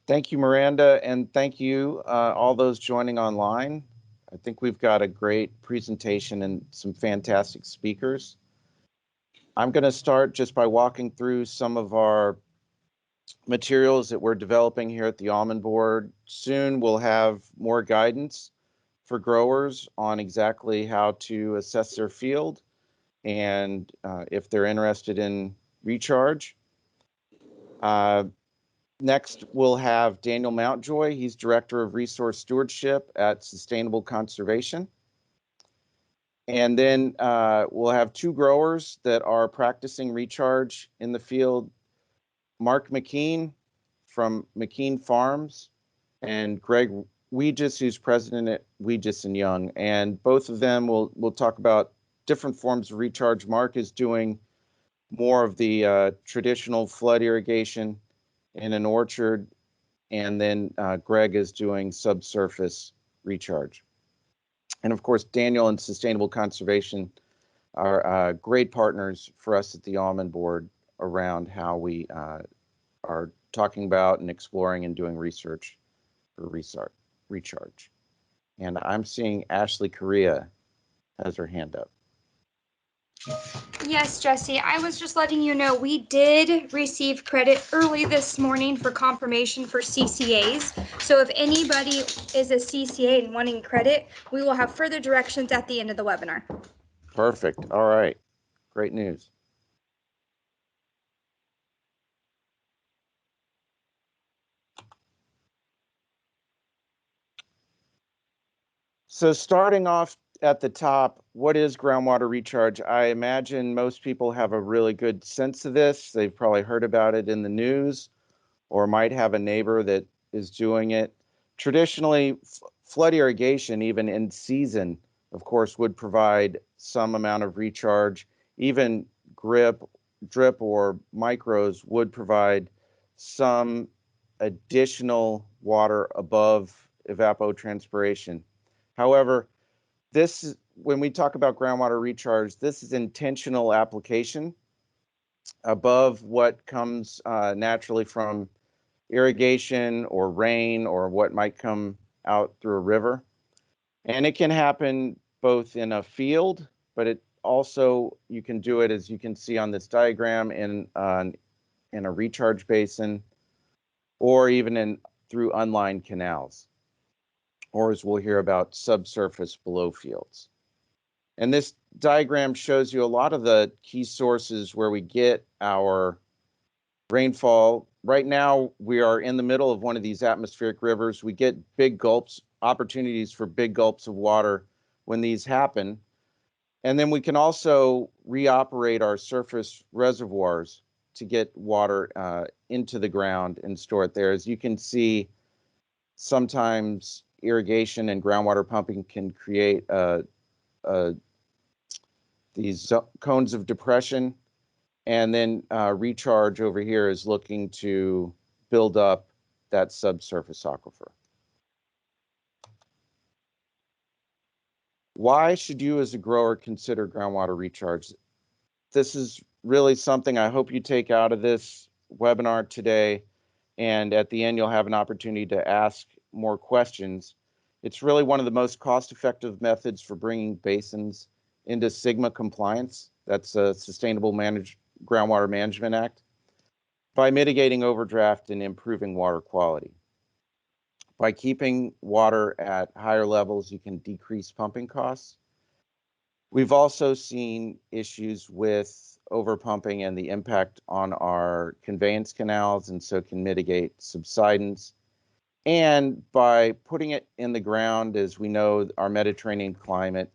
Thank you, Miranda, and thank you, all those joining online. I think we've got a great presentation and some fantastic speakers. I'm going to start just by walking through some of our materials that we're developing here at the Almond Board. Soon we'll have more guidance for growers on exactly how to assess their field and if they're interested in recharge. Next, we'll have Daniel Mountjoy. He's Director of Resource Stewardship at Sustainable Conservation. And then we'll have two growers that are practicing recharge in the field, Mark McKean from McKean Farms and Greg Wegis, who's president at Wegis and Young. And both of them will talk about different forms of recharge. Mark is doing more of the traditional flood irrigation in an orchard, and then Greg is doing subsurface recharge. And of course, Daniel and Sustainable Conservation are great partners for us at the Almond Board around how we are talking about and exploring and doing research for recharge. And I'm seeing Ashley Correa has her hand up. Yes, Jesse, I was just letting you know we did receive credit early this morning for confirmation for CCAs. So if anybody is a CCA and wanting credit, we will have further directions at the end of the webinar. Perfect. All right. Great news. So starting off at the top, what is groundwater recharge? I imagine most people have a really good sense of this. They've probably heard about it in the news or might have a neighbor that is doing it. Traditionally, flood irrigation, even in season, of course, would provide some amount of recharge. Even drip or micros would provide some additional water above evapotranspiration. However, when we talk about groundwater recharge, this is intentional application above what comes naturally from irrigation or rain or what might come out through a river. And it can happen both in a field, but it also, you can do it, as you can see on this diagram, in a recharge basin, or even through unlined canals, or as we'll hear about, subsurface below fields. And this diagram shows you a lot of the key sources where we get our rainfall. Right now, we are in the middle of one of these atmospheric rivers. We get big gulps, opportunities for big gulps of water when these happen. And then we can also reoperate our surface reservoirs to get water into the ground and store it there. As you can see, sometimes irrigation and groundwater pumping can create these cones of depression, and then recharge over here is looking to build up that subsurface aquifer. Why should you as a grower consider groundwater recharge? This is really something I hope you take out of this webinar today, and at the end you'll have an opportunity to ask more questions. It's really one of the most cost-effective methods for bringing basins into SGMA compliance. That's a Sustainable Groundwater Management Act, by mitigating overdraft and improving water quality. By keeping water at higher levels, you can decrease pumping costs. We've also seen issues with overpumping and the impact on our conveyance canals, and so can mitigate subsidence. And by putting it in the ground, as we know, our Mediterranean climate,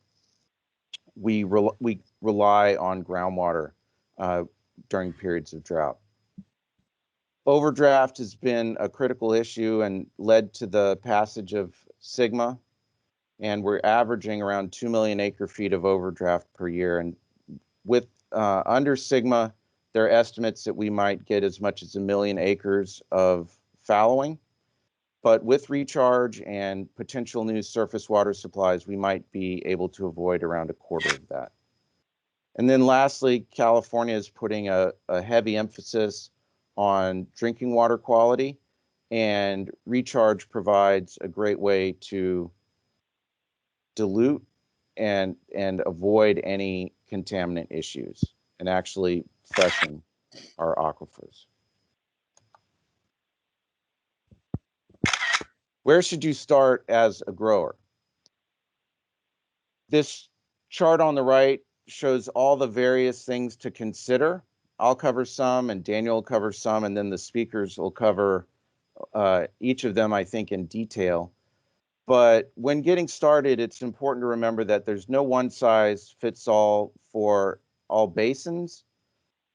we rely on groundwater during periods of drought. Overdraft has been a critical issue and led to the passage of SGMA, and we're averaging around 2 million acre feet of overdraft per year. And with under SGMA, there are estimates that we might get as much as 1 million acres of fallowing. But with recharge and potential new surface water supplies, we might be able to avoid around 1/4 of that. And then lastly, California is putting a heavy emphasis on drinking water quality. and recharge provides a great way to dilute and avoid any contaminant issues and actually freshen our aquifers. Where should you start as a grower? This chart on the right shows all the various things to consider. I'll cover some and Daniel will cover some, and then the speakers will cover each of them, I think, in detail. But when getting started, it's important to remember that there's no one size fits all for all basins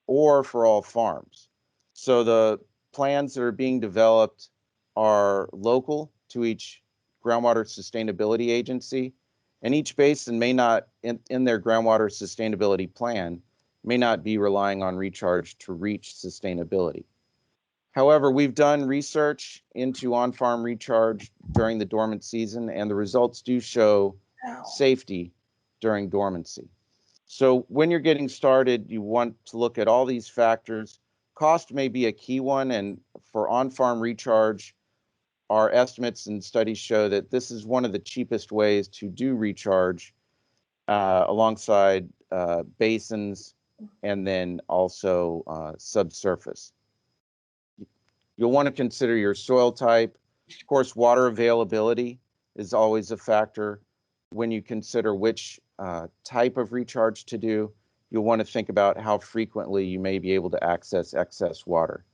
or for all farms. So the plans that are being developed are local to each groundwater sustainability agency, and each basin may not, in their groundwater sustainability plan, may not be relying on recharge to reach sustainability. However, we've done research into on-farm recharge during the dormant season, and the results do show safety during dormancy. So when you're getting started, you want to look at all these factors. Cost may be a key one, and for on-farm recharge, our estimates and studies show that this is one of the cheapest ways to do recharge alongside basins and then also subsurface. You'll want to consider your soil type. Of course, water availability is always a factor. When you consider which type of recharge to do, you'll want to think about how frequently you may be able to access excess water.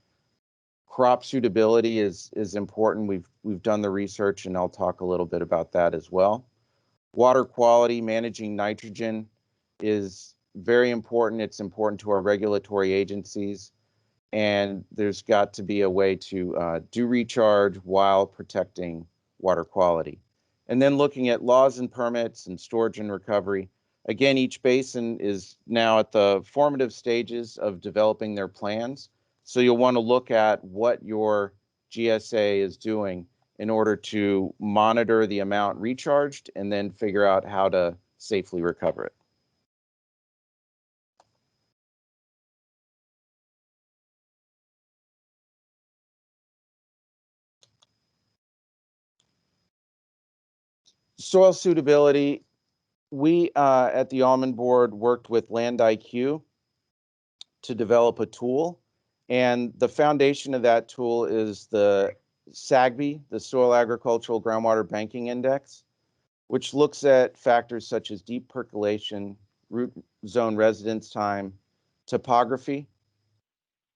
Crop suitability is important. We've done the research, and I'll talk a little bit about that as well. Water quality, managing nitrogen is very important. It's important to our regulatory agencies. And there's got to be a way to do recharge while protecting water quality. And then looking at laws and permits and storage and recovery. Again, each basin is now at the formative stages of developing their plans. So you'll want to look at what your GSA is doing in order to monitor the amount recharged and then figure out how to safely recover it. Soil suitability. We at the Almond Board worked with Land IQ to develop a tool, and the foundation of that tool is the SAGB, the Soil Agricultural Groundwater Banking Index, which looks at factors such as deep percolation, root zone residence time, topography,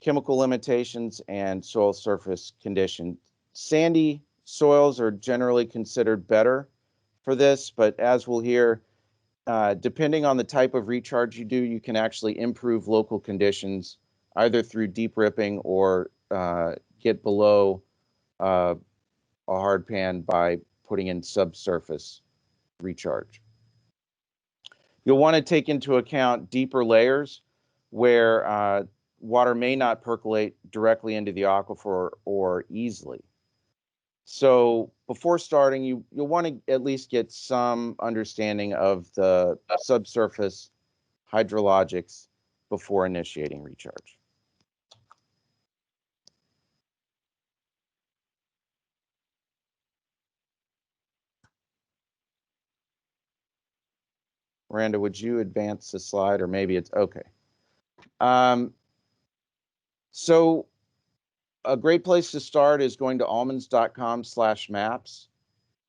chemical limitations, and soil surface condition. Sandy soils are generally considered better for this, but as we'll hear, depending on the type of recharge you do, you can actually improve local conditions either through deep ripping or get below a hard pan by putting in subsurface recharge. You'll want to take into account deeper layers where water may not percolate directly into the aquifer or easily. So before starting, you'll want to at least get some understanding of the subsurface hydrologics before initiating recharge. Miranda, would you advance the slide, or maybe it's okay. So a great place to start is going to almonds.com/maps.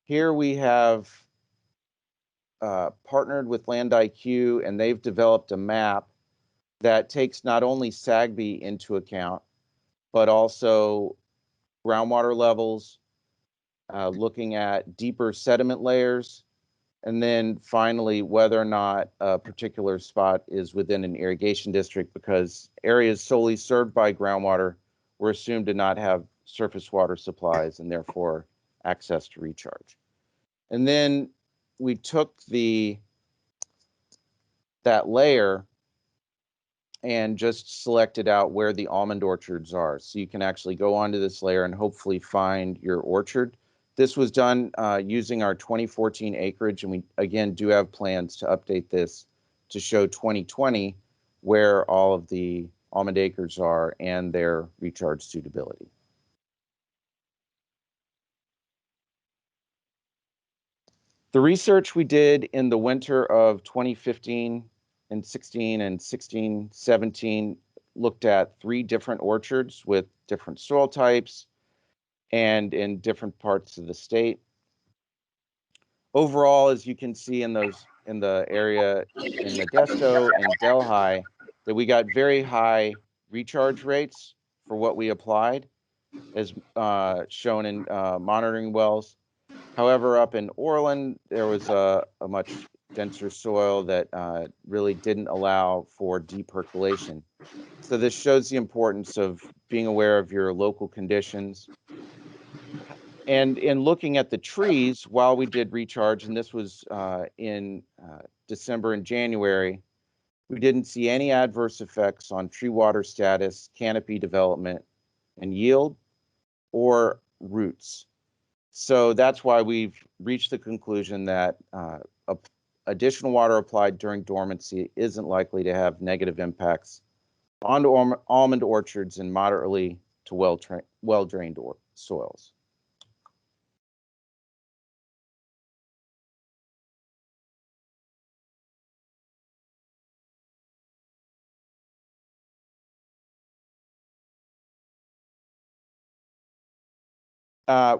Here we have partnered with Land IQ, and they've developed a map that takes not only SAGB into account, but also groundwater levels, looking at deeper sediment layers, and then finally whether or not a particular spot is within an irrigation district, because areas solely served by groundwater were assumed to not have surface water supplies and therefore access to recharge. And then we took that layer and just selected out where the almond orchards are. So you can actually go onto this layer and hopefully find your orchard. This was done using our 2014 acreage, and we, again, do have plans to update this to show 2020 where all of the almond acres are and their recharge suitability. The research we did in the winter of 2015 and 16 and 16, 17 looked at 3 different orchards with different soil types and in different parts of the state. Overall, as you can see in the area in Modesto and Delhi, that we got very high recharge rates for what we applied, as shown in monitoring wells. However, up in Orland, there was a much denser soil that really didn't allow for deep percolation. So this shows the importance of being aware of your local conditions. And in looking at the trees while we did recharge, and this was in December and January, we didn't see any adverse effects on tree water status, canopy development, and yield, or roots. So that's why we've reached the conclusion that additional water applied during dormancy isn't likely to have negative impacts on almond orchards in moderately to well-drained soils.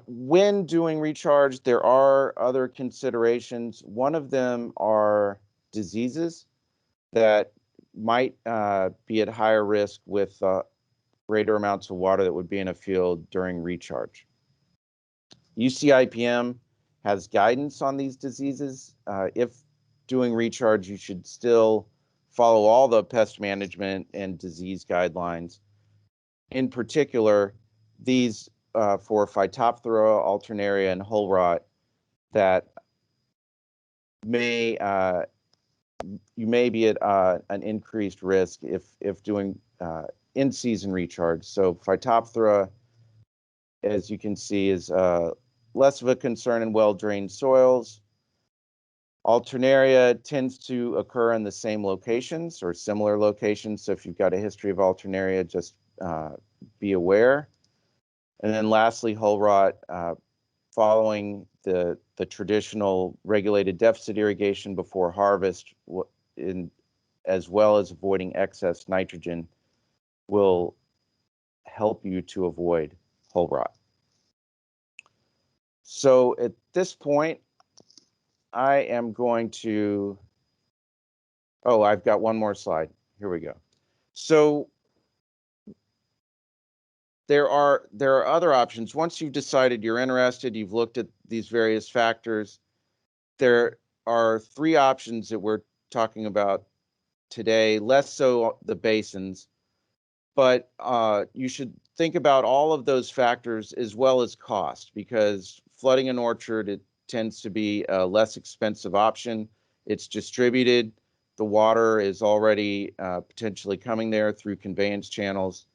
When doing recharge, there are other considerations. One of them are diseases that might be at higher risk with greater amounts of water that would be in a field during recharge. UCIPM has guidance on these diseases. If doing recharge, you should still follow all the pest management and disease guidelines. In particular, these for Phytophthora, Alternaria, and hull rot that may you may be at an increased risk if doing in-season recharge. So Phytophthora, as you can see, is less of a concern in well-drained soils. Alternaria tends to occur in the same locations or similar locations. So if you've got a history of Alternaria, just be aware. And then lastly, hull rot, following the traditional regulated deficit irrigation before harvest, as well as avoiding excess nitrogen, will help you to avoid hull rot. So at this point, I am going to, I've got one more slide. Here we go. So there are other options. Once you've decided you're interested, you've looked at these various factors, there are 3 options that we're talking about today, less so the basins, but you should think about all of those factors as well as cost, because flooding an orchard, it tends to be a less expensive option. It's distributed. The water is already potentially coming there through conveyance channels,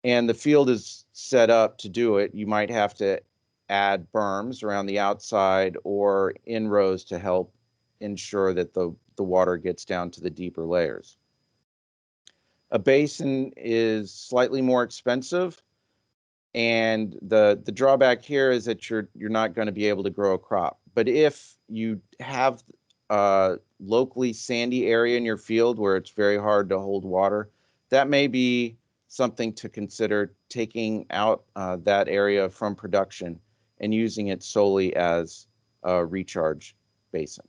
and the field is set up to do it. You might have to add berms around the outside or in rows to help ensure that the water gets down to the deeper layers. A basin is slightly more expensive, and the drawback here is that you're not going to be able to grow a crop. But if you have a locally sandy area in your field where it's very hard to hold water, that may be something to consider, taking out that area from production and using it solely as a recharge basin.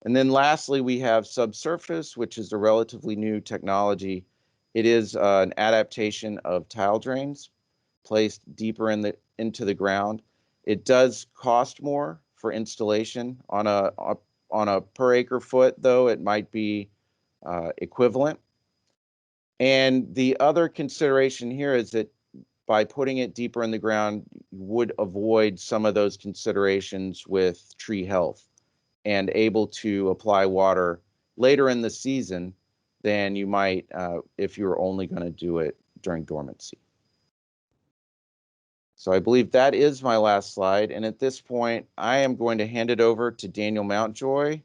And then lastly, we have subsurface, which is a relatively new technology. It is an adaptation of tile drains placed deeper into the ground. It does cost more for installation. On a per acre foot, though, it might be equivalent. And the other consideration here is that by putting it deeper in the ground, you would avoid some of those considerations with tree health, and able to apply water later in the season than you might if you were only going to do it during dormancy. So I believe that is my last slide. And at this point, I am going to hand it over to Daniel Mountjoy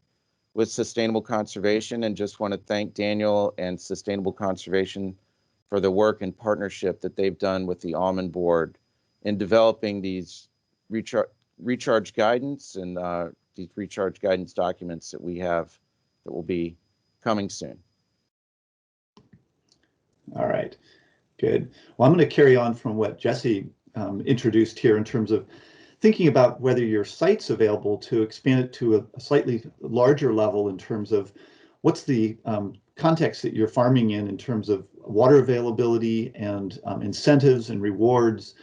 with Sustainable Conservation, and just want to thank Daniel and Sustainable Conservation for the work and partnership that they've done with the Almond Board in developing these recharge guidance and these recharge guidance documents that we have that will be coming soon. All right, good. Well, I'm going to carry on from what Jesse introduced here in terms of thinking about whether your site's available to expand it to a slightly larger level in terms of what's the context that you're farming in terms of water availability and incentives and rewards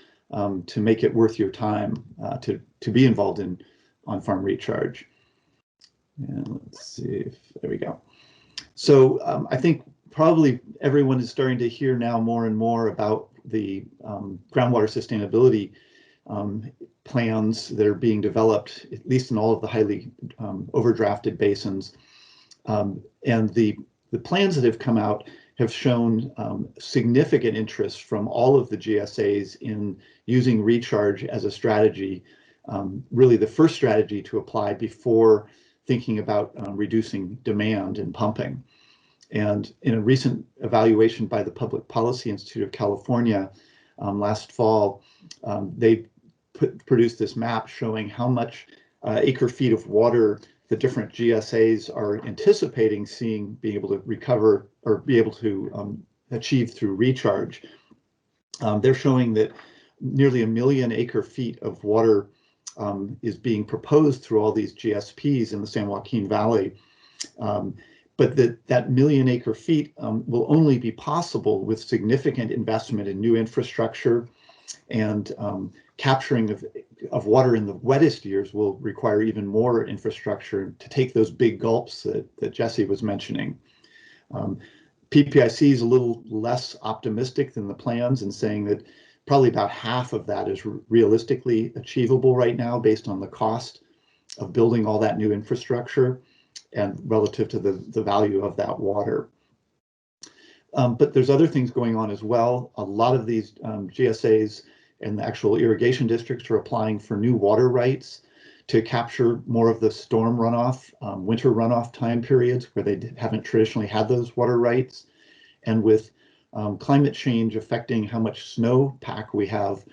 to make it worth your time to be involved in on-farm recharge. And let's see if, there we go. So I think probably everyone is starting to hear now more and more about the groundwater sustainability plans that are being developed, at least in all of the highly overdrafted basins. And the plans that have come out have shown significant interest from all of the GSAs in using recharge as a strategy, really the first strategy to apply before thinking about reducing demand and pumping. And in a recent evaluation by the Public Policy Institute of California last fall, they produced this map showing how much acre feet of water the different GSAs are anticipating being able to recover or be able to achieve through recharge. They're showing that nearly 1 million acre feet of water is being proposed through all these GSPs in the San Joaquin Valley. But that million acre feet will only be possible with significant investment in new infrastructure, and capturing of water in the wettest years will require even more infrastructure to take those big gulps that Jesse was mentioning. PPIC is a little less optimistic than the plans and saying that probably about half of that is realistically achievable right now based on the cost of building all that new infrastructure and relative to the value of that water. But there's other things going on as well. A lot of these GSAs and the actual irrigation districts are applying for new water rights to capture more of the storm runoff, winter runoff time periods where they haven't traditionally had those water rights. And with climate change affecting how much snowpack we have,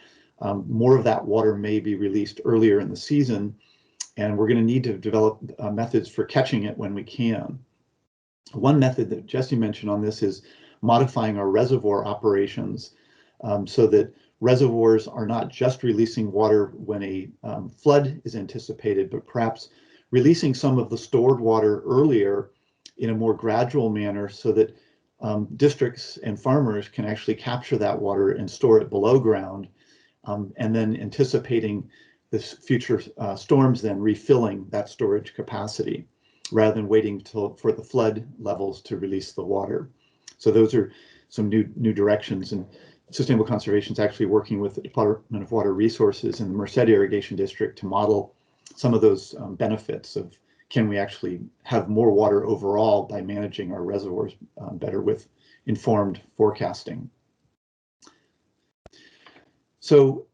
more of that water may be released earlier in the season, and we're going to need to develop methods for catching it when we can. One method that Jesse mentioned on this is modifying our reservoir operations so that reservoirs are not just releasing water when a flood is anticipated, but perhaps releasing some of the stored water earlier in a more gradual manner so that districts and farmers can actually capture that water and store it below ground, and then anticipating this future storms then refilling that storage capacity rather than waiting for the flood levels to release the water. So those are some new directions, and Sustainable Conservation is actually working with the Department of Water Resources in the Merced Irrigation District to model some of those benefits of can we actually have more water overall by managing our reservoirs better with informed forecasting. So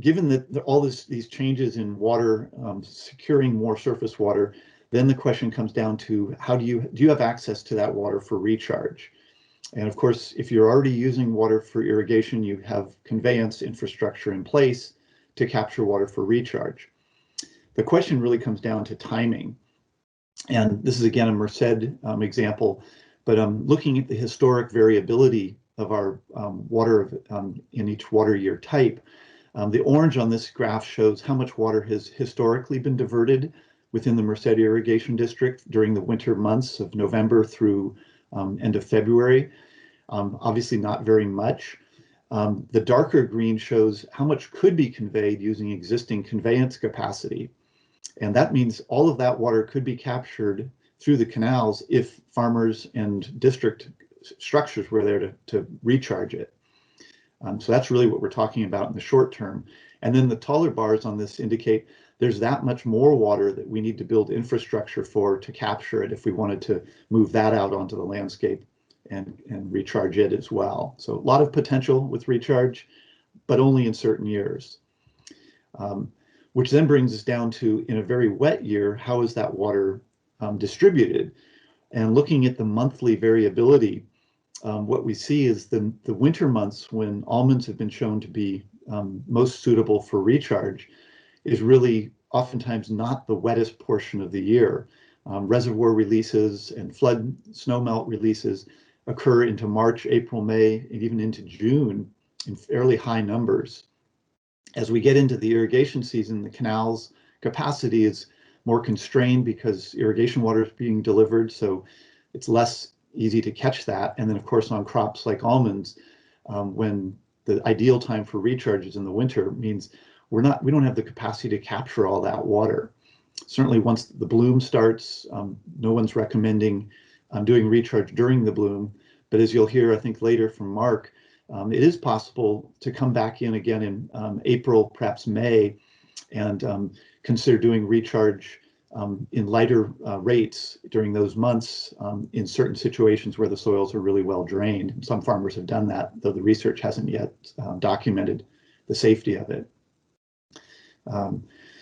given that all these changes in water, securing more surface water, then the question comes down to how do you have access to that water for recharge? And of course, if you're already using water for irrigation, you have conveyance infrastructure in place to capture water for recharge. The question really comes down to timing. And this is again a Merced example, but looking at the historic variability of our water in each water year type. The orange on this graph shows how much water has historically been diverted within the Merced Irrigation District during the winter months of November through end of February. Obviously not very much. The darker green shows how much could be conveyed using existing conveyance capacity. And that means all of that water could be captured through the canals if farmers and district structures were there to recharge it. So that's really what we're talking about in the short term. And then the taller bars on this indicate there's that much more water that we need to build infrastructure for to capture it if we wanted to move that out onto the landscape and recharge it as well. So a lot of potential with recharge, but only in certain years. Which then brings us down to, in a very wet year, how is that water distributed? And looking at the monthly variability, what we see is the winter months when almonds have been shown to be most suitable for recharge is really oftentimes not the wettest portion of the year. Reservoir releases and flood snowmelt releases occur into March, April, May, and even into June in fairly high numbers. As we get into the irrigation season, the canal's capacity is more constrained because irrigation water is being delivered, so it's less easy to catch that. And then, of course, on crops like almonds, when the ideal time for recharge is in the winter, means we don't have the capacity to capture all that water. Certainly, once the bloom starts, no one's recommending doing recharge during the bloom. But as you'll hear, I think later from Mark, it is possible to come back in again in April, perhaps May, and consider doing recharge in lighter rates during those months in certain situations where the soils are really well drained. Some farmers have done that, though the research hasn't yet documented the safety of it.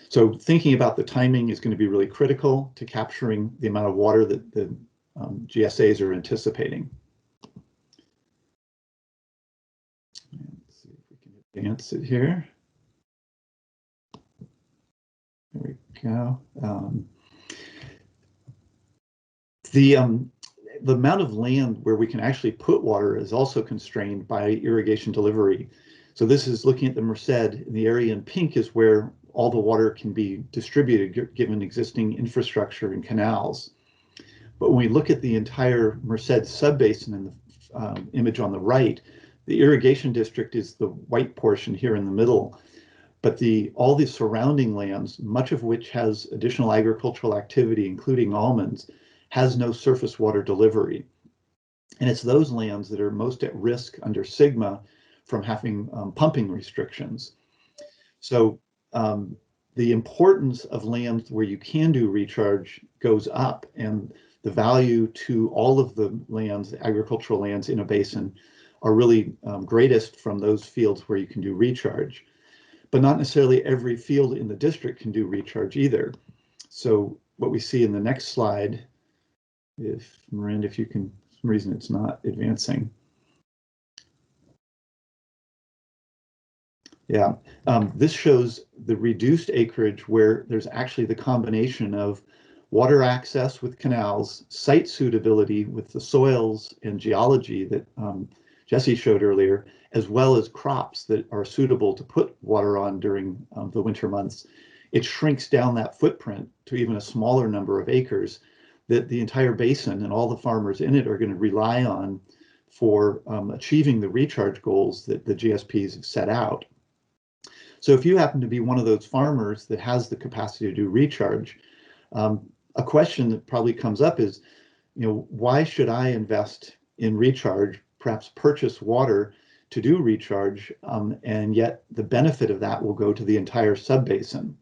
So thinking about the timing is going to be really critical to capturing the amount of water that the GSAs are anticipating. Let's see if we can advance it here. There we go. The amount of land where we can actually put water is also constrained by irrigation delivery. So this is looking at the Merced, and the area in pink is where all the water can be distributed given existing infrastructure and canals. But when we look at the entire Merced subbasin in the image on the right, the irrigation district is the white portion here in the middle. But all the surrounding lands, much of which has additional agricultural activity, including almonds, has no surface water delivery. And it's those lands that are most at risk under SGMA from having pumping restrictions. So the importance of lands where you can do recharge goes up, and the value to all of the lands, the agricultural lands in a basin, are really greatest from those fields where you can do recharge. But not necessarily every field in the district can do recharge either. So what we see in the next slide, if Miranda, if you can, for some reason it's not advancing. Yeah, this shows the reduced acreage where there's actually the combination of water access with canals, site suitability with the soils and geology that Jesse showed earlier, as well as crops that are suitable to put water on during the winter months. It shrinks down that footprint to even a smaller number of acres that the entire basin and all the farmers in it are going to rely on for achieving the recharge goals that the GSPs have set out. So if you happen to be one of those farmers that has the capacity to do recharge, a question that probably comes up is, why should I invest in recharge, perhaps purchase water to do recharge, and yet the benefit of that will go to the entire subbasin?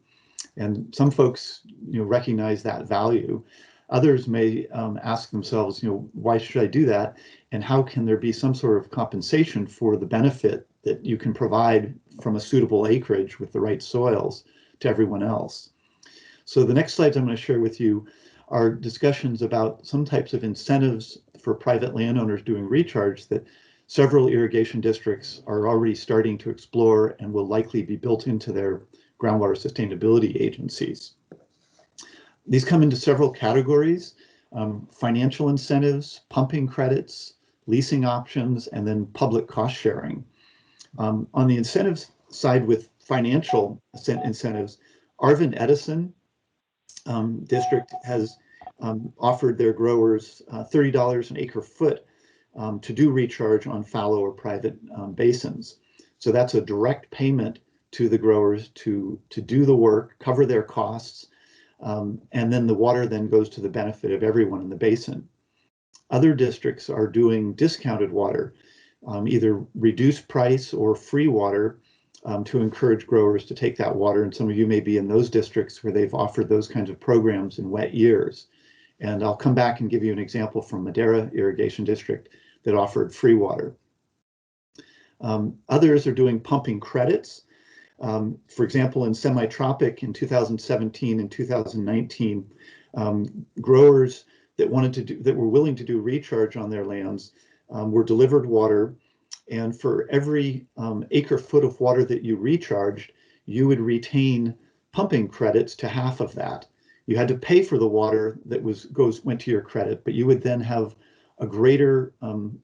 And some folks, recognize that value. Others may ask themselves, why should I do that? And how can there be some sort of compensation for the benefit that you can provide from a suitable acreage with the right soils to everyone else? So the next slides I'm going to share with you are discussions about some types of incentives for private landowners doing recharge that several irrigation districts are already starting to explore and will likely be built into their groundwater sustainability agencies. These come into several categories: financial incentives, pumping credits, leasing options, and then public cost sharing. On the incentives side, with financial incentives, Arvin Edison district has offered their growers $30 an acre foot to do recharge on fallow or private basins. So that's a direct payment to the growers to do the work, cover their costs, and then the water then goes to the benefit of everyone in the basin. Other districts are doing discounted water, either reduced price or free water, to encourage growers to take that water. And some of you may be in those districts where they've offered those kinds of programs in wet years. And I'll come back and give you an example from Madera Irrigation District that offered free water. Others are doing pumping credits. For example, in semi-tropic in 2017 and 2019, growers that were willing to do recharge on their lands were delivered water, and for every acre foot of water that you recharged, you would retain pumping credits to half of that. You had to pay for the water that went to your credit, but you would then have a greater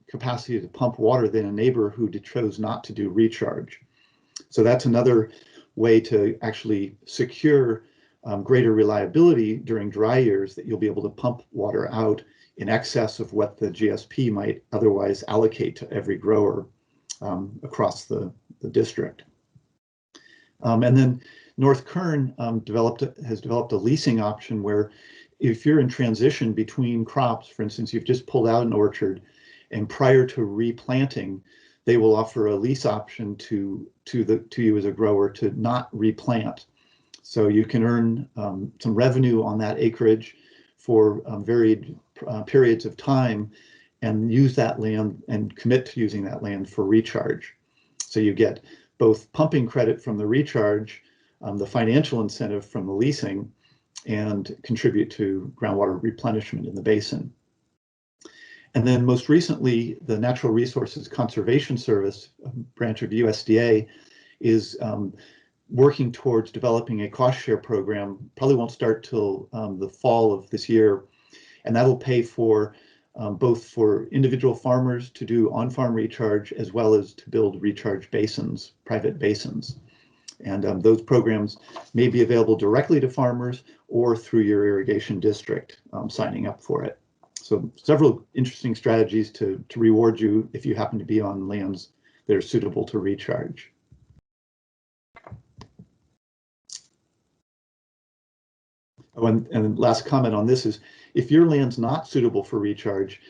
capacity to pump water than a neighbor who chose not to do recharge. So that's another way to actually secure greater reliability during dry years, that you'll be able to pump water out in excess of what the GSP might otherwise allocate to every grower across the district. And then North Kern has developed a leasing option where, if you're in transition between crops, for instance, you've just pulled out an orchard, and prior to replanting, they will offer a lease option to you as a grower to not replant. So you can earn some revenue on that acreage for varied periods of time, and use that land and commit to using that land for recharge. So you get both pumping credit from the recharge, the financial incentive from the leasing, and contribute to groundwater replenishment in the basin. And then most recently, the Natural Resources Conservation Service, a branch of USDA, is working towards developing a cost share program. Probably won't start till the fall of this year, and that'll pay for both for individual farmers to do on-farm recharge, as well as to build recharge basins, private basins. And those programs may be available directly to farmers or through your irrigation district signing up for it. So several interesting strategies to reward you if you happen to be on lands that are suitable to recharge. Oh, and last comment on this is, if your land's not suitable for recharge,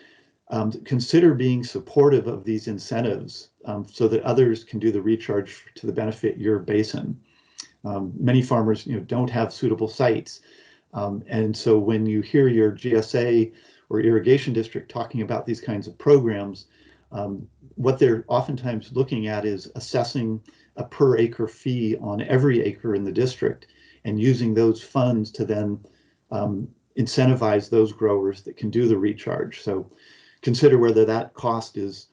consider being supportive of these incentives so that others can do the recharge to the benefit your basin. Many farmers, don't have suitable sites, and so when you hear your GSA or irrigation district talking about these kinds of programs, what they're oftentimes looking at is assessing a per acre fee on every acre in the district, and using those funds to then incentivize those growers that can do the recharge. So consider whether that cost is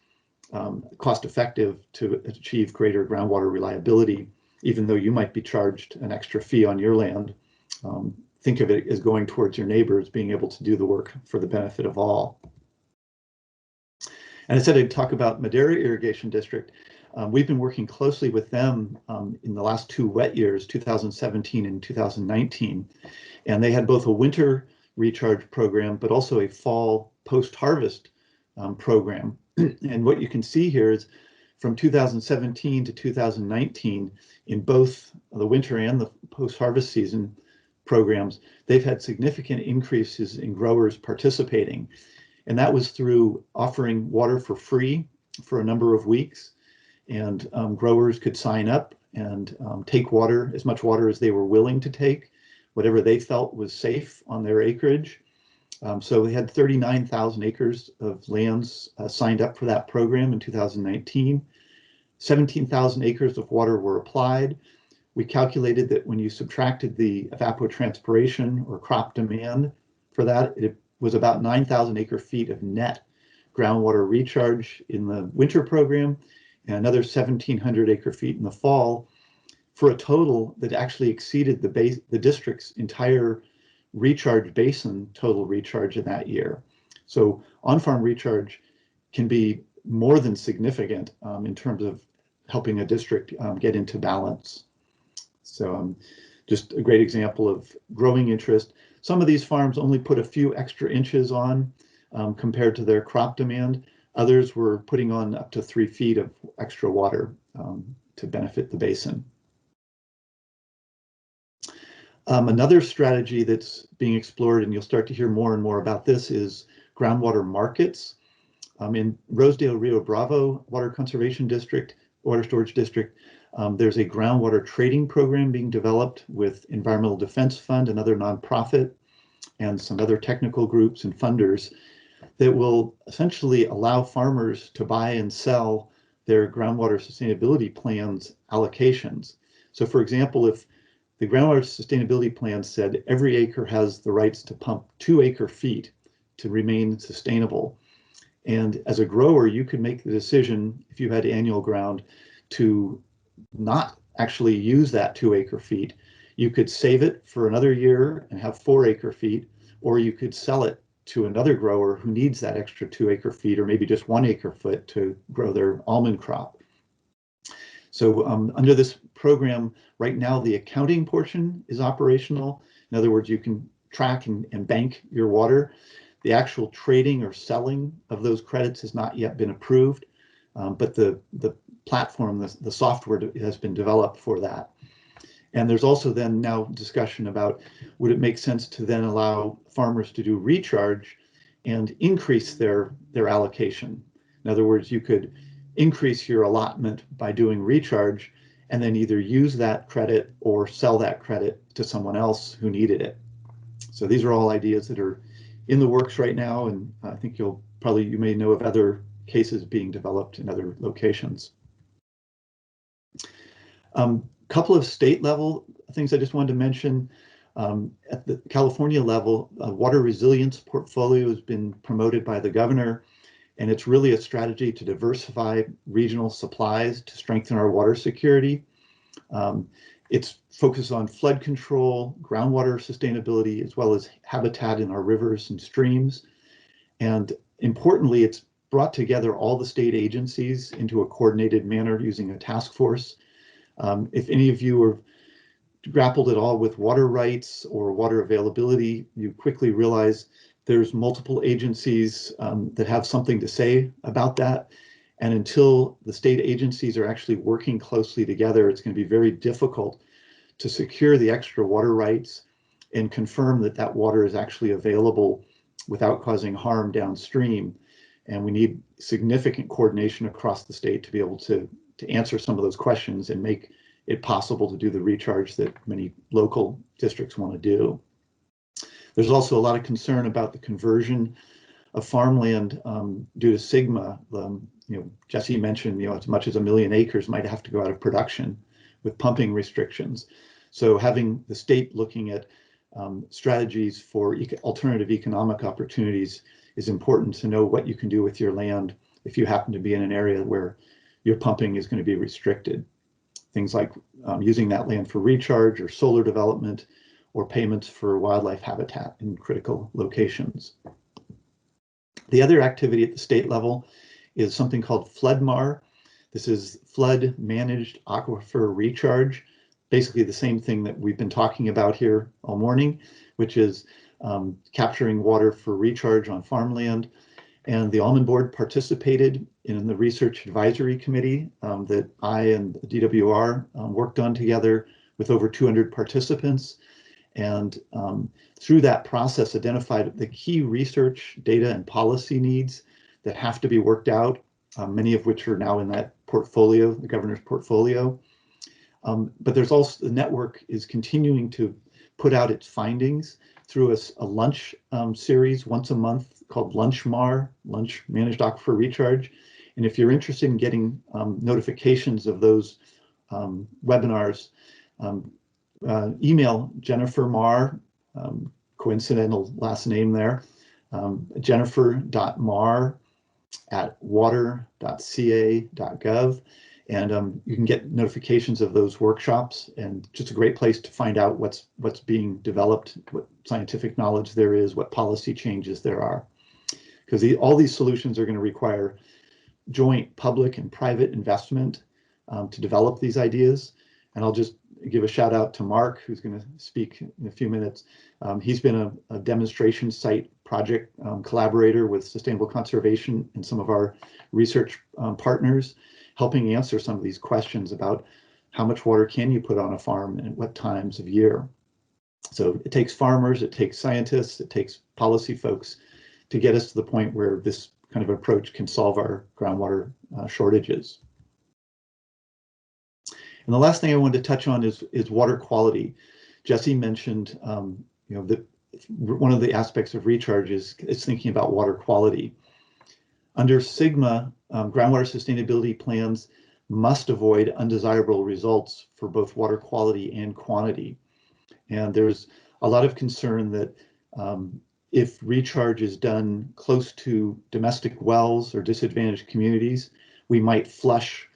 cost effective to achieve greater groundwater reliability, even though you might be charged an extra fee on your land. Think of it as going towards your neighbors being able to do the work for the benefit of all. And I said I'd talk about Madera Irrigation District. We've been working closely with them in the last 2 wet years, 2017 and 2019. And they had both a winter recharge program, but also a fall post-harvest program. And what you can see here is from 2017 to 2019, in both the winter and the post-harvest season programs, they've had significant increases in growers participating. And that was through offering water for free for a number of weeks. And growers could sign up and take water, as much water as they were willing to take, whatever they felt was safe on their acreage. So we had 39,000 acres of lands signed up for that program in 2019. 17,000 acres of water were applied. We calculated that when you subtracted the evapotranspiration or crop demand for that, it was about 9,000 acre feet of net groundwater recharge in the winter program, and another 1,700 acre feet in the fall, for a total that actually exceeded the district's entire recharge basin total recharge in that year. So on-farm recharge can be more than significant in terms of helping a district get into balance. So just a great example of growing interest. Some of these farms only put a few extra inches on compared to their crop demand. Others were putting on up to 3 feet of extra water to benefit the basin. Another strategy that's being explored, and you'll start to hear more and more about this, is groundwater markets. In Rosedale Rio Bravo Water Conservation District, Water Storage District, there's a groundwater trading program being developed with Environmental Defense Fund, another nonprofit, and some other technical groups and funders that will essentially allow farmers to buy and sell their groundwater sustainability plans allocations. So for example, if the groundwater sustainability plan said every acre has the rights to pump 2 acre feet to remain sustainable, and as a grower, you could make the decision, if you had annual ground, to not actually use that 2 acre feet. You could save it for another year and have 4 acre-feet, or you could sell it to another grower who needs that extra 2 acre-feet or maybe just 1 acre-foot to grow their almond crop. So under this program, right now, the accounting portion is operational. In other words, you can track and bank your water. The actual trading or selling of those credits has not yet been approved, but the platform, the software has been developed for that. And there's also then now discussion about, would it make sense to then allow farmers to do recharge and increase their allocation? In other words, you could increase your allotment by doing recharge and then either use that credit or sell that credit to someone else who needed it. So these are all ideas that are in the works right now, and I think you may know of other cases being developed in other locations. Couple of state level things I just wanted to mention. At the California level, a water resilience portfolio has been promoted by the governor, and it's really a strategy to diversify regional supplies to strengthen our water security. It's focused on flood control, groundwater sustainability, as well as habitat in our rivers and streams. And importantly, it's brought together all the state agencies into a coordinated manner using a task force. If any of you have grappled at all with water rights or water availability, you quickly realize there's multiple agencies that have something to say about that. And until the state agencies are actually working closely together, it's going to be very difficult to secure the extra water rights and confirm that that water is actually available without causing harm downstream. And we need significant coordination across the state to be able to answer some of those questions and make it possible to do the recharge that many local districts want to do. There's also a lot of concern about the conversion of farmland due to SGMA. Jesse mentioned, as much as 1 million acres might have to go out of production with pumping restrictions. So having the state looking at strategies for alternative economic opportunities is important to know what you can do with your land if you happen to be in an area where your pumping is going to be restricted. Things like using that land for recharge or solar development or payments for wildlife habitat in critical locations. The other activity at the state level is something called FloodMAR. This is Flood Managed Aquifer Recharge, basically the same thing that we've been talking about here all morning, which is capturing water for recharge on farmland. And the Almond Board participated in the Research Advisory Committee that I and the DWR worked on together with over 200 participants. And through that process, identified the key research, data, and policy needs that have to be worked out, many of which are now in that portfolio, the governor's portfolio. But there's also, the network is continuing to put out its findings through a lunch series once a month called LunchMAR, Lunch Managed Aquifer Recharge. And if you're interested in getting notifications of those webinars, email Jennifer Marr, coincidental last name there, jennifer.marr@water.ca.gov. And you can get notifications of those workshops, and just a great place to find out what's being developed, what scientific knowledge there is, what policy changes there are. Because all these solutions are going to require joint public and private investment to develop these ideas. And I'll just give a shout out to Mark, who's going to speak in a few minutes. He's been a demonstration site project collaborator with Sustainable Conservation and some of our research partners, helping answer some of these questions about how much water can you put on a farm and at what times of year. So it takes farmers, it takes scientists, it takes policy folks to get us to the point where this kind of approach can solve our groundwater shortages. And the last thing I wanted to touch on is water quality. Jesse mentioned, that one of the aspects of recharge is thinking about water quality. Under SGMA, groundwater sustainability plans must avoid undesirable results for both water quality and quantity. And there's a lot of concern that if recharge is done close to domestic wells or disadvantaged communities, we might flush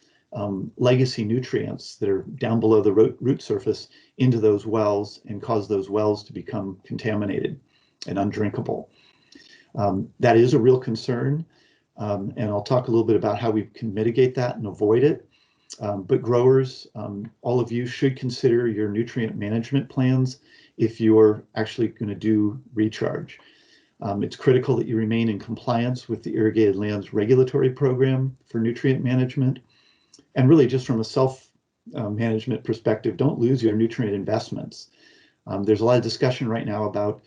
legacy nutrients that are down below the root surface into those wells and cause those wells to become contaminated and undrinkable. That is a real concern, and I'll talk a little bit about how we can mitigate that and avoid it. But growers, all of you should consider your nutrient management plans if you're actually going to do recharge. It's critical that you remain in compliance with the Irrigated Lands Regulatory Program for nutrient management. And really, just from a self-management perspective, don't lose your nutrient investments. There's a lot of discussion right now about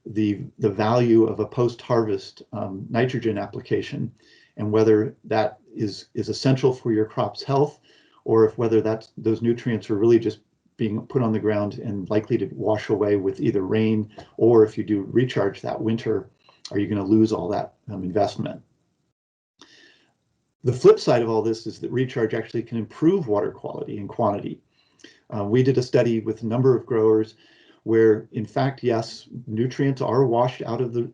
the value of a post-harvest nitrogen application and whether that is essential for your crop's health, or if whether those nutrients are really just being put on the ground and likely to wash away with either rain, or if you do recharge that winter, are you going to lose all that investment? The flip side of all this is that recharge actually can improve water quality and quantity. We did a study with a number of growers where, in fact, yes, nutrients are washed out of the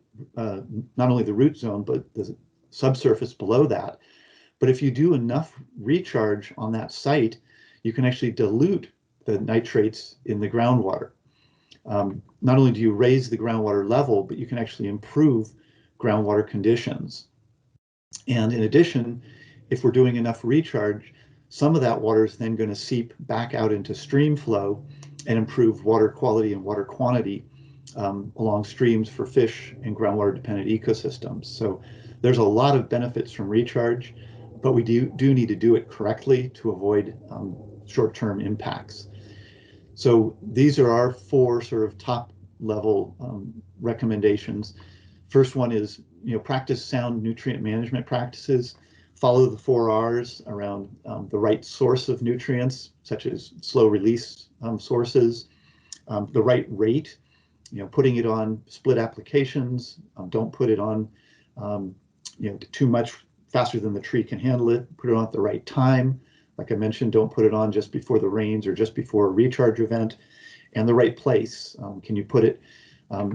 not only the root zone, but the subsurface below that. But if you do enough recharge on that site, you can actually dilute the nitrates in the groundwater. Not only do you raise the groundwater level, but you can actually improve groundwater conditions. And in addition, if we're doing enough recharge, some of that water is then going to seep back out into stream flow and improve water quality and water quantity along streams for fish and groundwater dependent ecosystems. So there's a lot of benefits from recharge, but we do need to do it correctly to avoid short-term impacts. So these are our 4 sort of top level recommendations. First one is, practice sound nutrient management practices. Follow the 4 R's around the right source of nutrients, such as slow release sources, the right rate, putting it on split applications. Don't put it on, too much faster than the tree can handle it. Put it on at the right time. Like I mentioned, don't put it on just before the rains or just before a recharge event. And the right place. Can you put it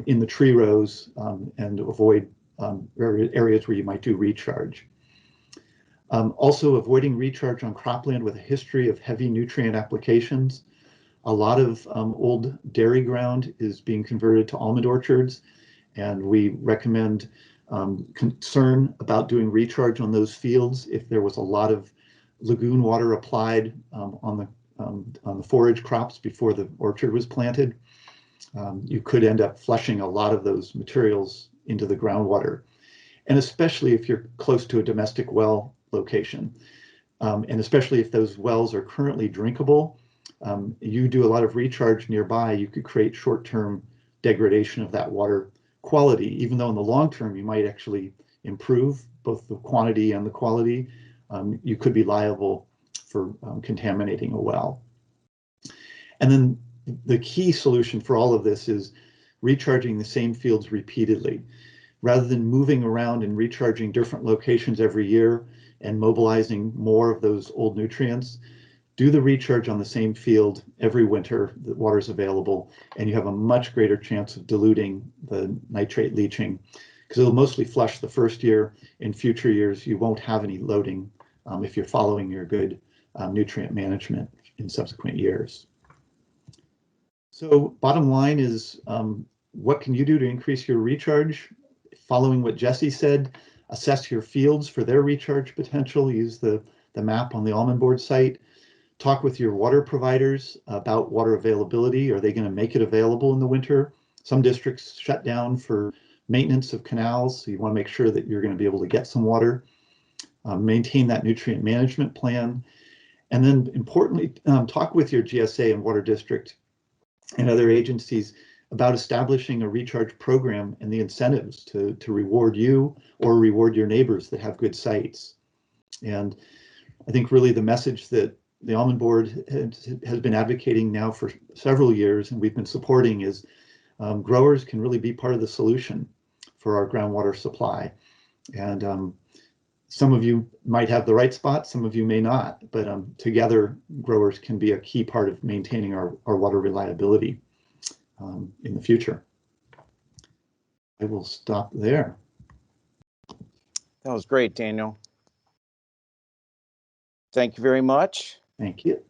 in the tree rows and avoid areas where you might do recharge? Also, avoiding recharge on cropland with a history of heavy nutrient applications. A lot of old dairy ground is being converted to almond orchards, and we recommend concern about doing recharge on those fields if there was a lot of lagoon water applied on the forage crops before the orchard was planted. You could end up flushing a lot of those materials into the groundwater, and especially if you're close to a domestic well location, and especially if those wells are currently drinkable. You do a lot of recharge nearby, you could create short-term degradation of that water quality, even though in the long term you might actually improve both the quantity and the quality. You could be liable for contaminating a well. And then the key solution for all of this is recharging the same fields repeatedly. Rather than moving around and recharging different locations every year and mobilizing more of those old nutrients, do the recharge on the same field every winter that water is available, and you have a much greater chance of diluting the nitrate leaching, because it'll mostly flush the first year. In future years, you won't have any loading if you're following your good nutrient management in subsequent years. So bottom line is, what can you do to increase your recharge? Following what Jesse said, assess your fields for their recharge potential. Use the map on the Almond Board site. Talk with your water providers about water availability. Are they going to make it available in the winter? Some districts shut down for maintenance of canals, so you want to make sure that you're going to be able to get some water. Maintain that nutrient management plan. And then importantly, talk with your GSA and water district and other agencies about establishing a recharge program and the incentives to reward you or reward your neighbors that have good sites. And I think really the message that the Almond Board has been advocating now for several years, and we've been supporting, is growers can really be part of the solution for our groundwater supply. And some of you might have the right spot, some of you may not, but together growers can be a key part of maintaining our water reliability in the future. I will stop there. That was great, Daniel. Thank you very much. Thank you.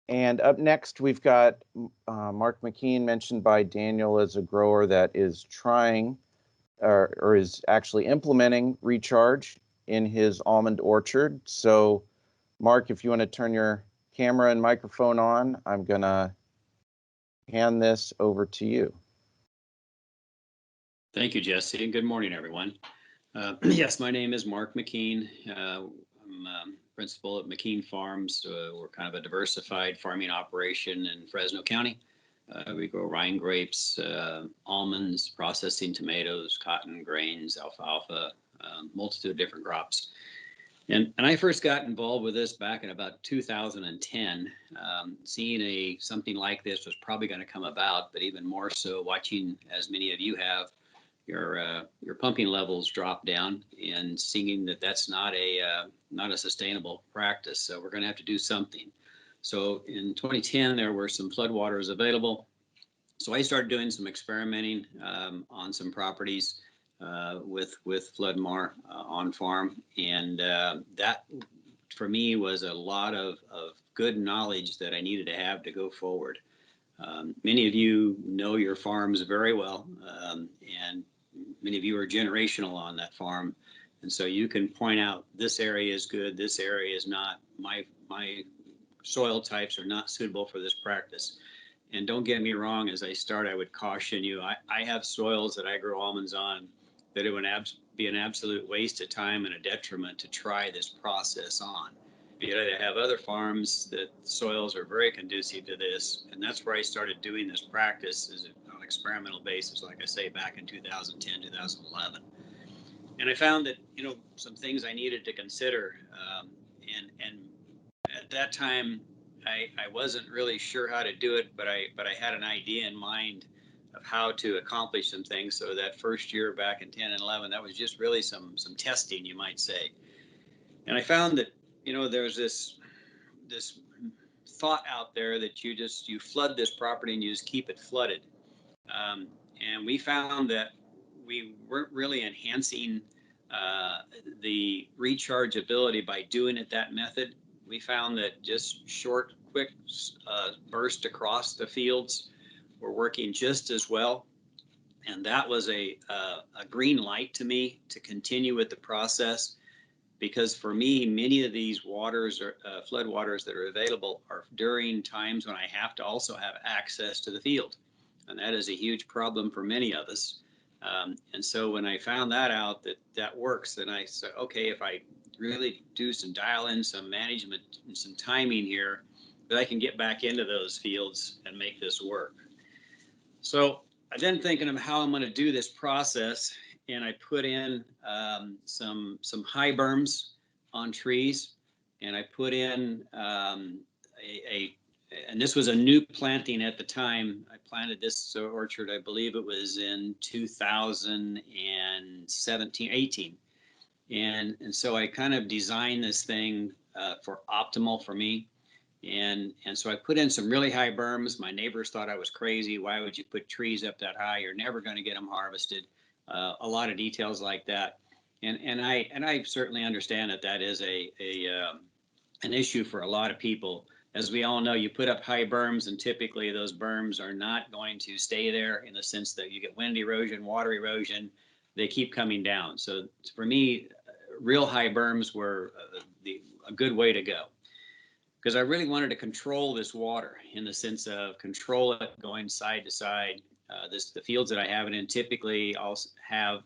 And up next, we've got Mark McKean, mentioned by Daniel as a grower that is trying or is actually implementing recharge in his almond orchard. So Mark, if you want to turn your camera and microphone on, I'm going to hand this over to you. Thank you, Jesse, and good morning, everyone. Yes, my name is Mark McKean. I'm principal at McKean Farms. We're kind of a diversified farming operation in Fresno County. We grow Rhine grapes, almonds, processing tomatoes, cotton, grains, alfalfa, multitude of different crops. And I first got involved with this back in about 2010. Seeing something like this was probably going to come about, but even more so watching, as many of you have, your pumping levels drop down, and seeing that that's not a sustainable practice. So we're going to have to do something. So in 2010, there were some floodwaters available. So I started doing some experimenting on some properties with Floodmar on farm, and that for me was a lot of good knowledge that I needed to have to go forward. Many of you know your farms very well, and many of you are generational on that farm, and so you can point out this area is good, this area is not. My soil types are not suitable for this practice. And don't get me wrong, as I start, I would caution you, I have soils that I grow almonds on that it would be an absolute waste of time and a detriment to try this process on. You know, I have other farms that soils are very conducive to this, and that's where I started doing this practice is on an experimental basis, like I say, back in 2010, 2011. And I found that, you know, some things I needed to consider, and at that time, I wasn't really sure how to do it, but I had an idea in mind of how to accomplish some things. So that first year back in 10 and 11, that was just really some testing, you might say. And I found that, you know, there's this thought out there that you flood this property and you just keep it flooded. And we found that we weren't really enhancing the rechargeability by doing it that method. We found that just short, quick burst across the fields were working just as well. And that was a green light to me to continue with the process, because for me, many of these waters or flood waters that are available are during times when I have to also have access to the field. And that is a huge problem for many of us. And so when I found that out, that works, then I said, okay, if I really do dial in some management and some timing here, that I can get back into those fields and make this work. So I then thinking of how I'm going to do this process, and I put in some high berms on trees, and I put in and this was a new planting at the time. I planted this orchard, I believe it was in 2017, 18. And so I kind of designed this thing for optimal for me. And so I put in some really high berms. My neighbors thought I was crazy. Why would you put trees up that high? You're never going to get them harvested. A lot of details like that. And I certainly understand that is an issue for a lot of people. As we all know, you put up high berms, and typically those berms are not going to stay there, in the sense that you get wind erosion, water erosion. They keep coming down. So for me, real high berms were a good way to go, because I really wanted to control this water, in the sense of control it going side to side. The fields that I have it in typically also have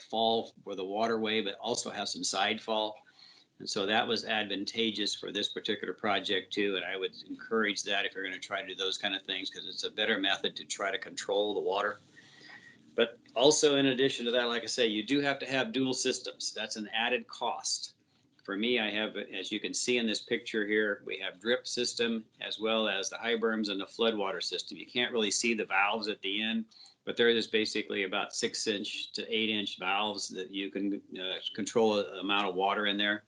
fall for the waterway, but also have some side fall. And so that was advantageous for this particular project too. And I would encourage that if you're going to try to do those kind of things, because it's a better method to try to control the water. But also, in addition to that, like I say, you do have to have dual systems. That's an added cost. For me, I have, as you can see in this picture here, we have drip system as well as the high berms and the floodwater system. You can't really see the valves at the end, but there is basically about 6-inch to 8-inch valves that you can control the amount of water in there.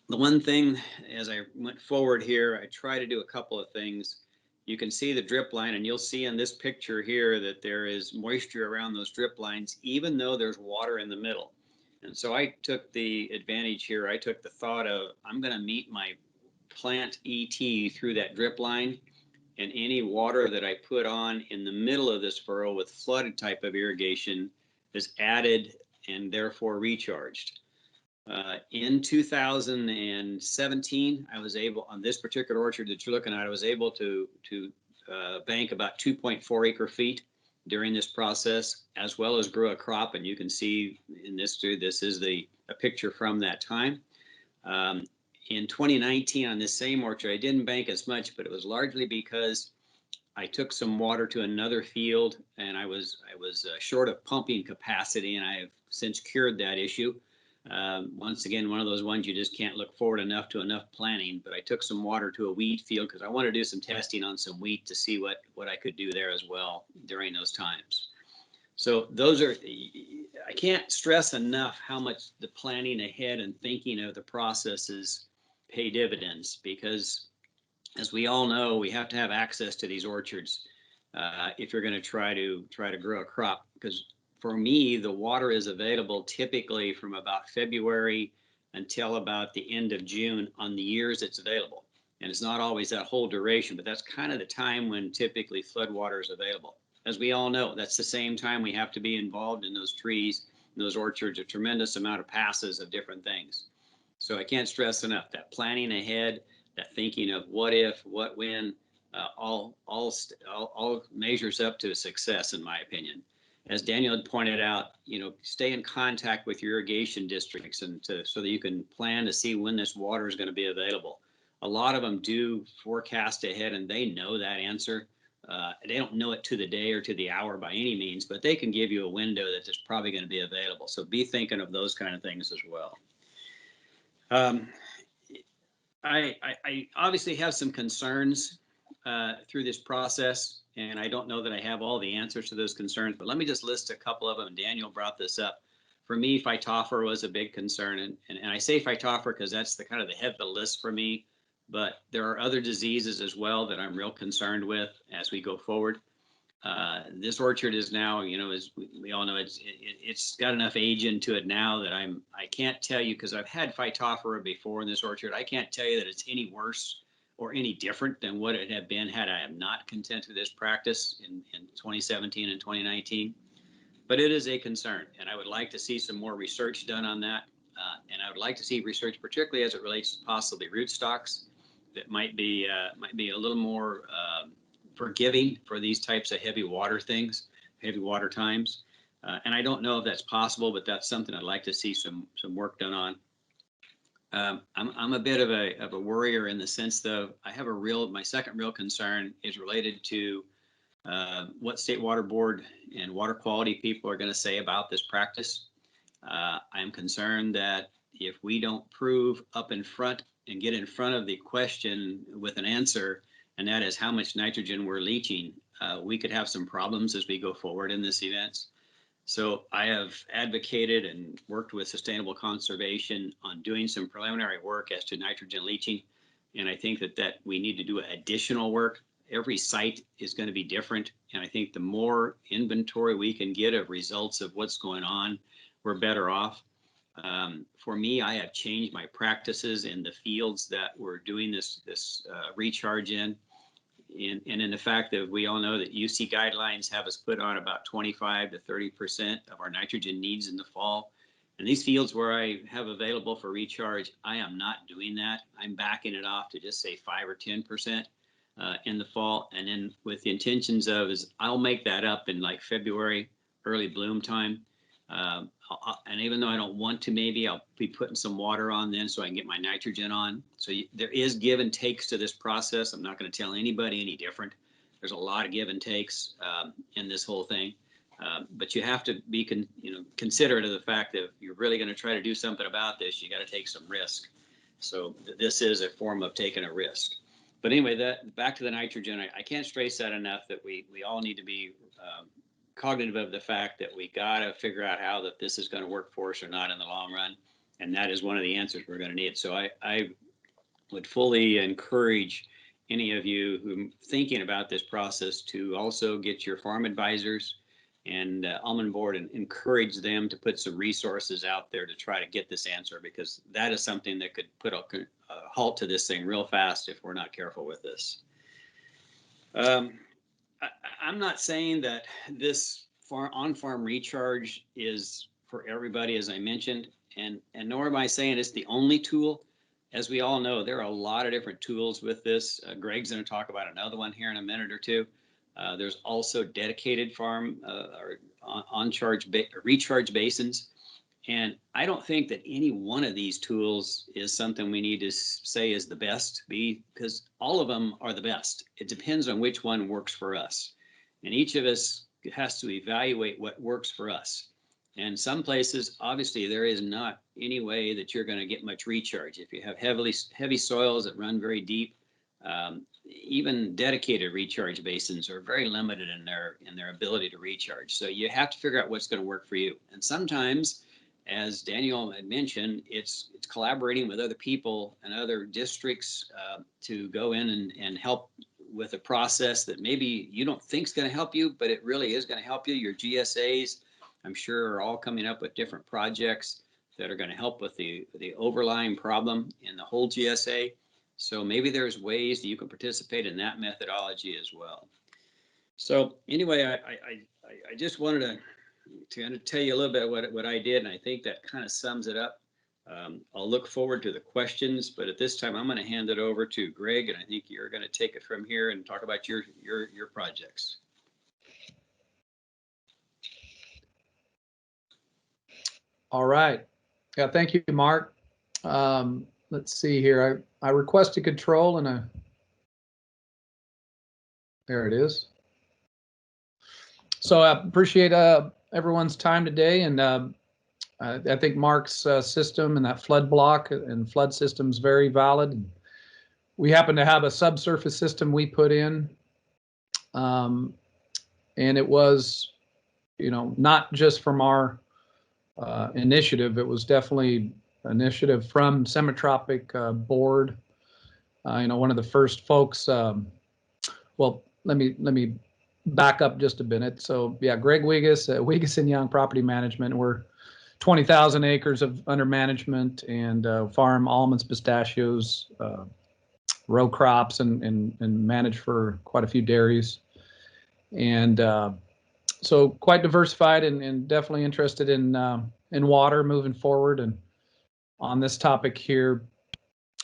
The one thing, as I went forward here, I try to do a couple of things. You can see the drip line, and you'll see in this picture here that there is moisture around those drip lines, even though there's water in the middle. And so I took the advantage here. I took the thought of, I'm going to meet my plant ET through that drip line, and any water that I put on in the middle of this furrow with flooded type of irrigation is added and therefore recharged. In 2017, I was able, on this particular orchard that you're looking at, I was able to bank about 2.4 acre feet during this process, as well as grow a crop. And you can see in this, this is a picture from that time. In 2019, on this same orchard, I didn't bank as much, but it was largely because I took some water to another field, and I was short of pumping capacity, and I have since cured that issue. Once again, one of those ones you just can't look forward enough to enough planning, but I took some water to a wheat field because I wanted to do some testing on some wheat to see what I could do there as well during those times. So those are, I can't stress enough how much the planning ahead and thinking of the processes pay dividends, because as we all know, we have to have access to these orchards if you're going to try to grow a crop. Because for me, the water is available typically from about February until about the end of June on the years it's available. And it's not always that whole duration, but that's kind of the time when typically flood water is available. As we all know, that's the same time we have to be involved in those trees, in those orchards, a tremendous amount of passes of different things. So I can't stress enough that planning ahead, that thinking of what if, what when, all measures up to success, in my opinion. As Daniel had pointed out, stay in contact with your irrigation districts so that you can plan to see when this water is going to be available. A lot of them do forecast ahead, and they know that answer. They don't know it to the day or to the hour by any means, but they can give you a window that is probably going to be available. So be thinking of those kind of things as well. I obviously have some concerns through this process, and I don't know that I have all the answers to those concerns, but let me just list a couple of them. Daniel brought this up. For me, phytophthora was a big concern, and I say phytophthora because that's the kind of the head of the list for me, but there are other diseases as well that I'm real concerned with as we go forward. This orchard is now, as we all know, it's got enough age into it now that I can't tell you, because I've had phytophthora before in this orchard. I can't tell you that it's any worse or any different than what it had been had I am not content with this practice in 2017 and 2019. But it is a concern, and I would like to see some more research done on that. And I would like to see research, particularly as it relates to possibly rootstocks, that might be a little more forgiving for these types of heavy water things, heavy water times. And I don't know if that's possible, but that's something I'd like to see some work done on. I'm a bit of a worrier in the sense, though, my second real concern is related to what State Water Board and water quality people are going to say about this practice. I'm concerned that if we don't prove up in front and get in front of the question with an answer, and that is how much nitrogen we're leaching, we could have some problems as we go forward in this event. So I have advocated and worked with Sustainable Conservation on doing some preliminary work as to nitrogen leaching. And I think that we need to do additional work. Every site is going to be different. And I think the more inventory we can get of results of what's going on, we're better off. For me, I have changed my practices in the fields that we're doing this recharge in. And in the fact that we all know that UC guidelines have us put on about 25 to 30% of our nitrogen needs in the fall. And these fields where I have available for recharge, I am not doing that. I'm backing it off to just say 5 or 10% in the fall. And then with the intentions of I'll make that up in like February, early bloom time. And even though I don't want to, maybe I'll be putting some water on then so I can get my nitrogen on. So there is give and takes to this process. I'm not going to tell anybody any different. There's a lot of give and takes in this whole thing. But you have to be considerate of the fact that if you're really going to try to do something about this, you got to take some risk. So this is a form of taking a risk. But anyway, back to the nitrogen, I can't stress that enough that we all need to be cognitive of the fact that we got to figure out how that this is going to work for us or not in the long run. And that is one of the answers we're going to need. So I would fully encourage any of you who are thinking about this process to also get your farm advisors And I'm on board and encourage them to put some resources out there to try to get this answer, because that is something that could put a halt to this thing real fast if we're not careful with this. I'm not saying that this on-farm recharge is for everybody, as I mentioned, and nor am I saying it's the only tool. As we all know, there are a lot of different tools with this. Greg's going to talk about another one here in a minute or two. There's also dedicated farm or recharge basins. And I don't think that any one of these tools is something we need to say is the best, because all of them are the best. It depends on which one works for us. And each of us has to evaluate what works for us. And some places, obviously, there is not any way that you're going to get much recharge. If you have heavy soils that run very deep, even dedicated recharge basins are very limited in their ability to recharge. So you have to figure out what's going to work for you. And sometimes, as Daniel had mentioned, it's collaborating with other people and other districts to go in and help with a process that maybe you don't think is going to help you, but it really is going to help you. Your GSAs, I'm sure, are all coming up with different projects that are going to help with the overlying problem in the whole GSA. So maybe there's ways that you can participate in that methodology as well. So anyway, I just wanted to kind of tell you a little bit what I did, and I think that kind of sums it up. I'll look forward to the questions, but at this time I'm going to hand it over to Greg, and I think you're going to take it from here and talk about your projects. All right. Yeah, thank you, Mark. Let's see here. I requested control and there it is. So I appreciate everyone's time today, and I think Mark's system and that flood block and flood system is very valid. We happen to have a subsurface system we put in, and it was, not just from our initiative. It was definitely an initiative from Semi-Tropic board. One of the first folks. Well, let me back up just a minute. So yeah, Greg Wegis, Wegis and Young Property Management. We're 20,000 acres under management, and farm almonds, pistachios, row crops, and manage for quite a few dairies. And so quite diversified and definitely interested in water moving forward. And on this topic here,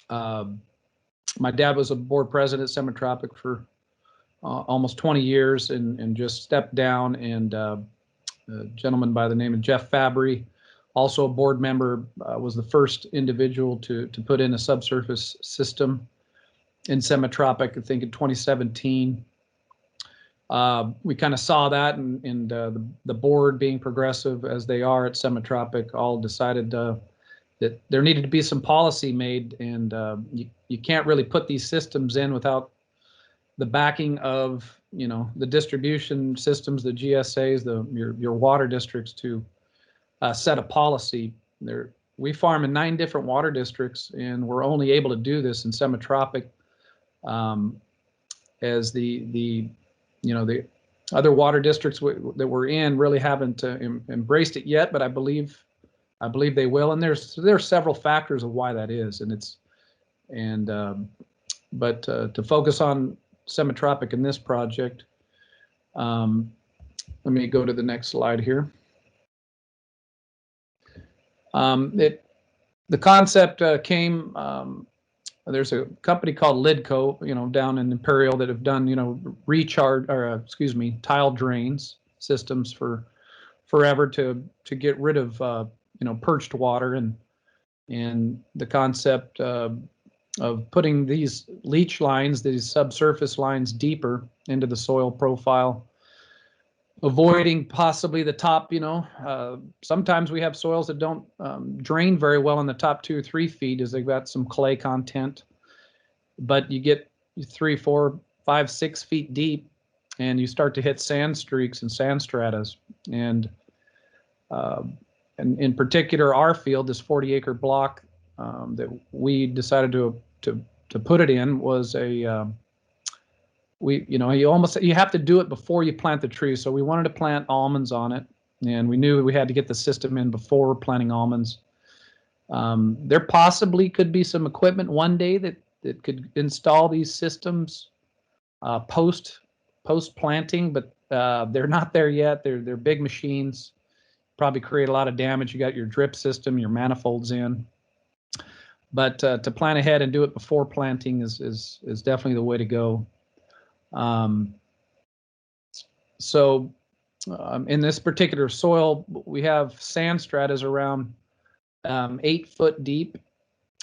my dad was a board president at Semi-Tropic for almost 20 years and just stepped down. And a gentleman by the name of Jeff Fabry, also a board member, was the first individual to put in a subsurface system in Semi-Tropic, I think in 2017. We kind of saw that, and the board, being progressive as they are at Semi-Tropic, all decided that there needed to be some policy made, and you can't really put these systems in without the backing of the distribution systems, the GSAs, your water districts, to set a policy. We farm in 9 different water districts, and we're only able to do this in Semi-Tropic, as the other water districts that we're in really haven't embraced it yet, but I believe they will. And there's several factors of why that is, but to focus on Semi-Tropic in this project, let me go to the next slide here. The concept came. There's a company called Lidco, down in Imperial, that have done, recharge, or tile drains systems for forever to get rid of, perched water, and the concept of putting these leach lines, these subsurface lines, deeper into the soil profile, avoiding possibly the top, sometimes we have soils that don't drain very well in the top 2 or 3 feet, as they've got some clay content, but you get 3, 4, 5, 6 feet deep, and you start to hit sand streaks and sand stratas. And in particular, our field, this 40-acre block that we decided to put it in, was you have to do it before you plant the tree. So we wanted to plant almonds on it, and we knew we had to get the system in before planting almonds. There possibly could be some equipment one day that could install these systems post planting, but they're not there yet. They're big machines, probably create a lot of damage. You got your drip system, your manifolds in, but to plan ahead and do it before planting is definitely the way to go. In this particular soil, we have sand stratas around 8 foot deep.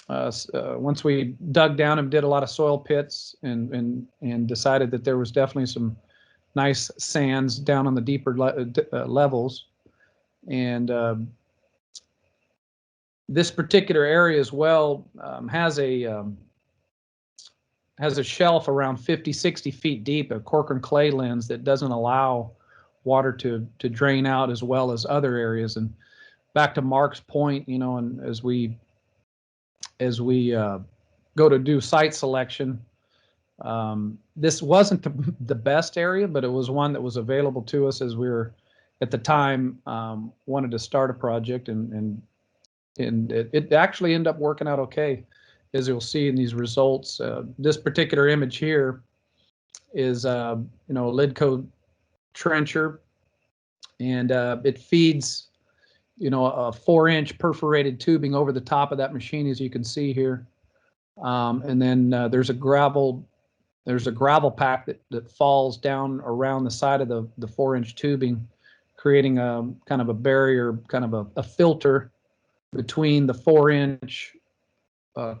Once we dug down and did a lot of soil pits and decided that there was definitely some nice sands down on the deeper levels. And this particular area as well has a shelf around 50, 60 feet deep, a Corcoran clay lens that doesn't allow water to drain out as well as other areas. And back to Mark's point, and as we go to do site selection, this wasn't the best area, but it was one that was available to us as we were at the time wanted to start a project, and it actually ended up working out okay, as you'll see in these results. This particular image here is a Lidco trencher, and it feeds a 4-inch perforated tubing over the top of that machine, as you can see here. And then there's a gravel pack that falls down around the side of the 4-inch tubing, creating a kind of a barrier, kind of a filter between the 4-inch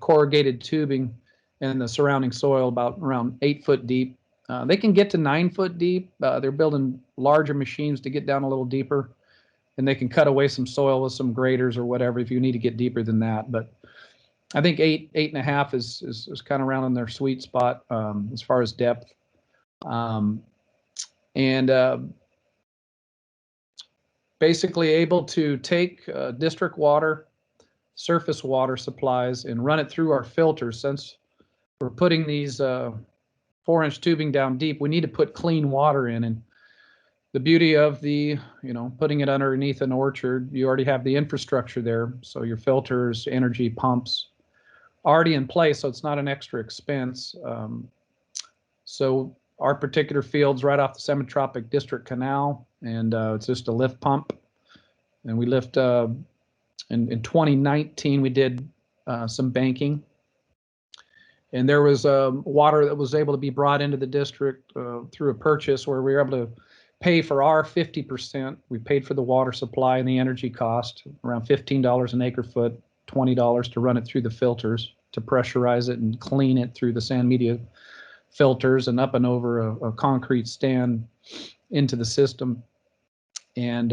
corrugated tubing and the surrounding soil, about around 8 foot deep. They can get to 9 foot deep. They're building larger machines to get down a little deeper, and they can cut away some soil with some graders or whatever if you need to get deeper than that. But I think 8.5 is kind of around in their sweet spot as far as depth. Basically able to take district water, surface water supplies, and run it through our filters. Since we're putting these 4-inch tubing down deep, we need to put clean water in. And the beauty of putting it underneath an orchard, you already have the infrastructure there. So your filters, energy pumps already in place, so it's not an extra expense. So our particular field's right off the Semi-Tropic District Canal, and it's just a lift pump. And we lift, in 2019, we did some banking. And there was water that was able to be brought into the district through a purchase where we were able to pay for our 50%. We paid for the water supply and the energy cost, around $15 an acre foot, $20 to run it through the filters, to pressurize it and clean it through the sand media filters and up and over a concrete stand into the system. And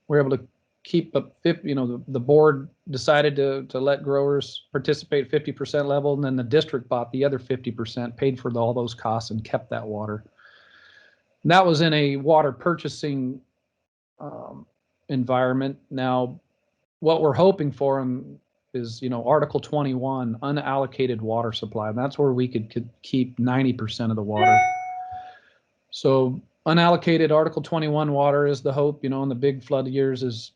we're able to keep up, the board decided to let growers participate 50% level, and then the district bought the other 50%, paid for all those costs, and kept that water. And that was in a water purchasing environment. Now, what we're hoping for is, Article 21, unallocated water supply. And that's where we could keep 90% of the water. So unallocated Article 21 water is the hope, in the big flood years is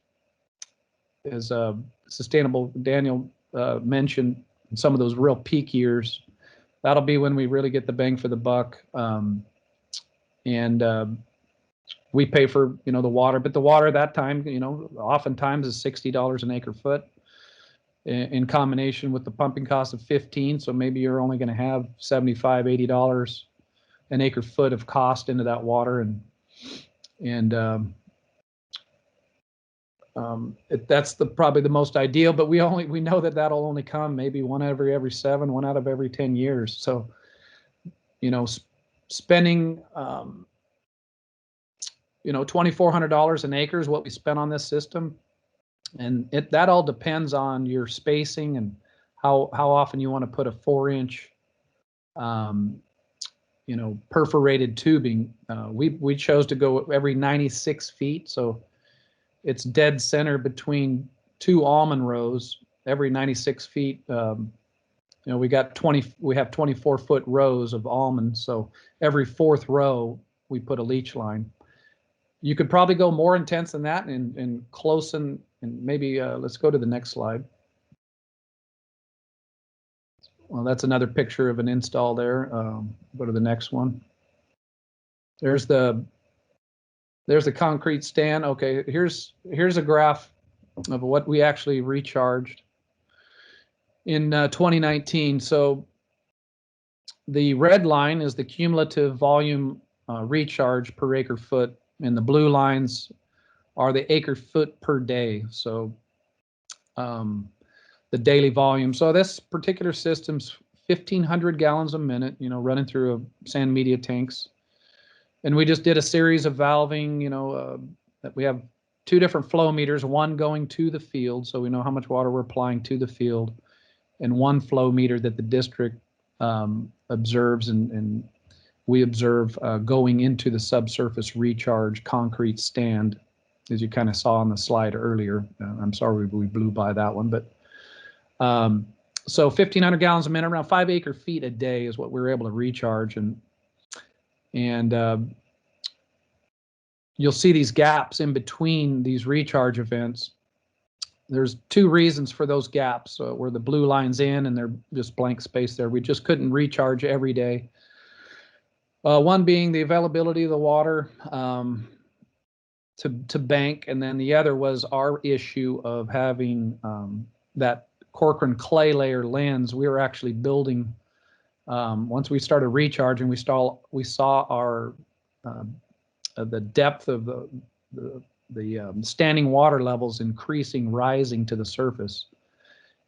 sustainable. Daniel mentioned some of those real peak years. That'll be when we really get the bang for the buck. We pay for, the water, but the water at that time, oftentimes is $60 an acre foot in combination with the pumping cost of 15. So maybe you're only going to have $75, $80 an acre foot of cost into that water. That's probably the most ideal, but we know that'll only come maybe one out of every 7, one out of every 10 years. So, spending, $2,400 an acre is what we spent on this system. And that all depends on your spacing and how often you want to put a 4-inch, perforated tubing. We chose to go every 96 feet. So it's dead center between 2 almond rows every 96 feet You know, we have 24-foot rows of almonds, so every fourth row we put a leach line. You could probably go more intense than that and close and maybe let's go to the next slide. Well, that's another picture of an install there. Go to the next one. There's the concrete stand. Okay, here's a graph of what we actually recharged in 2019. So the red line is the cumulative volume recharge per acre foot, and the blue lines are the acre foot per day. So the daily volume. So this particular system's 1,500 gallons a minute, you know, running through a sand media tanks. And we just did a series of valving, you know, that we have 2 different flow meters, one going to the field, so we know how much water we're applying to the field, and one flow meter that the district observes and we observe going into the subsurface recharge concrete stand, as you kind of saw on the slide earlier. I'm sorry we blew by that one, but so 1,500 gallons a minute, around 5 acre feet a day is what we were able to recharge, and you'll see these gaps in between these recharge events. There's 2 reasons for those gaps, where the blue line's in and they're just blank space there. We just couldn't recharge every day. One being the availability of the water to bank, and then the other was our issue of having that Corcoran clay layer lens. We were actually building, once we started recharging, we saw our the depth of the standing water levels increasing, rising to the surface,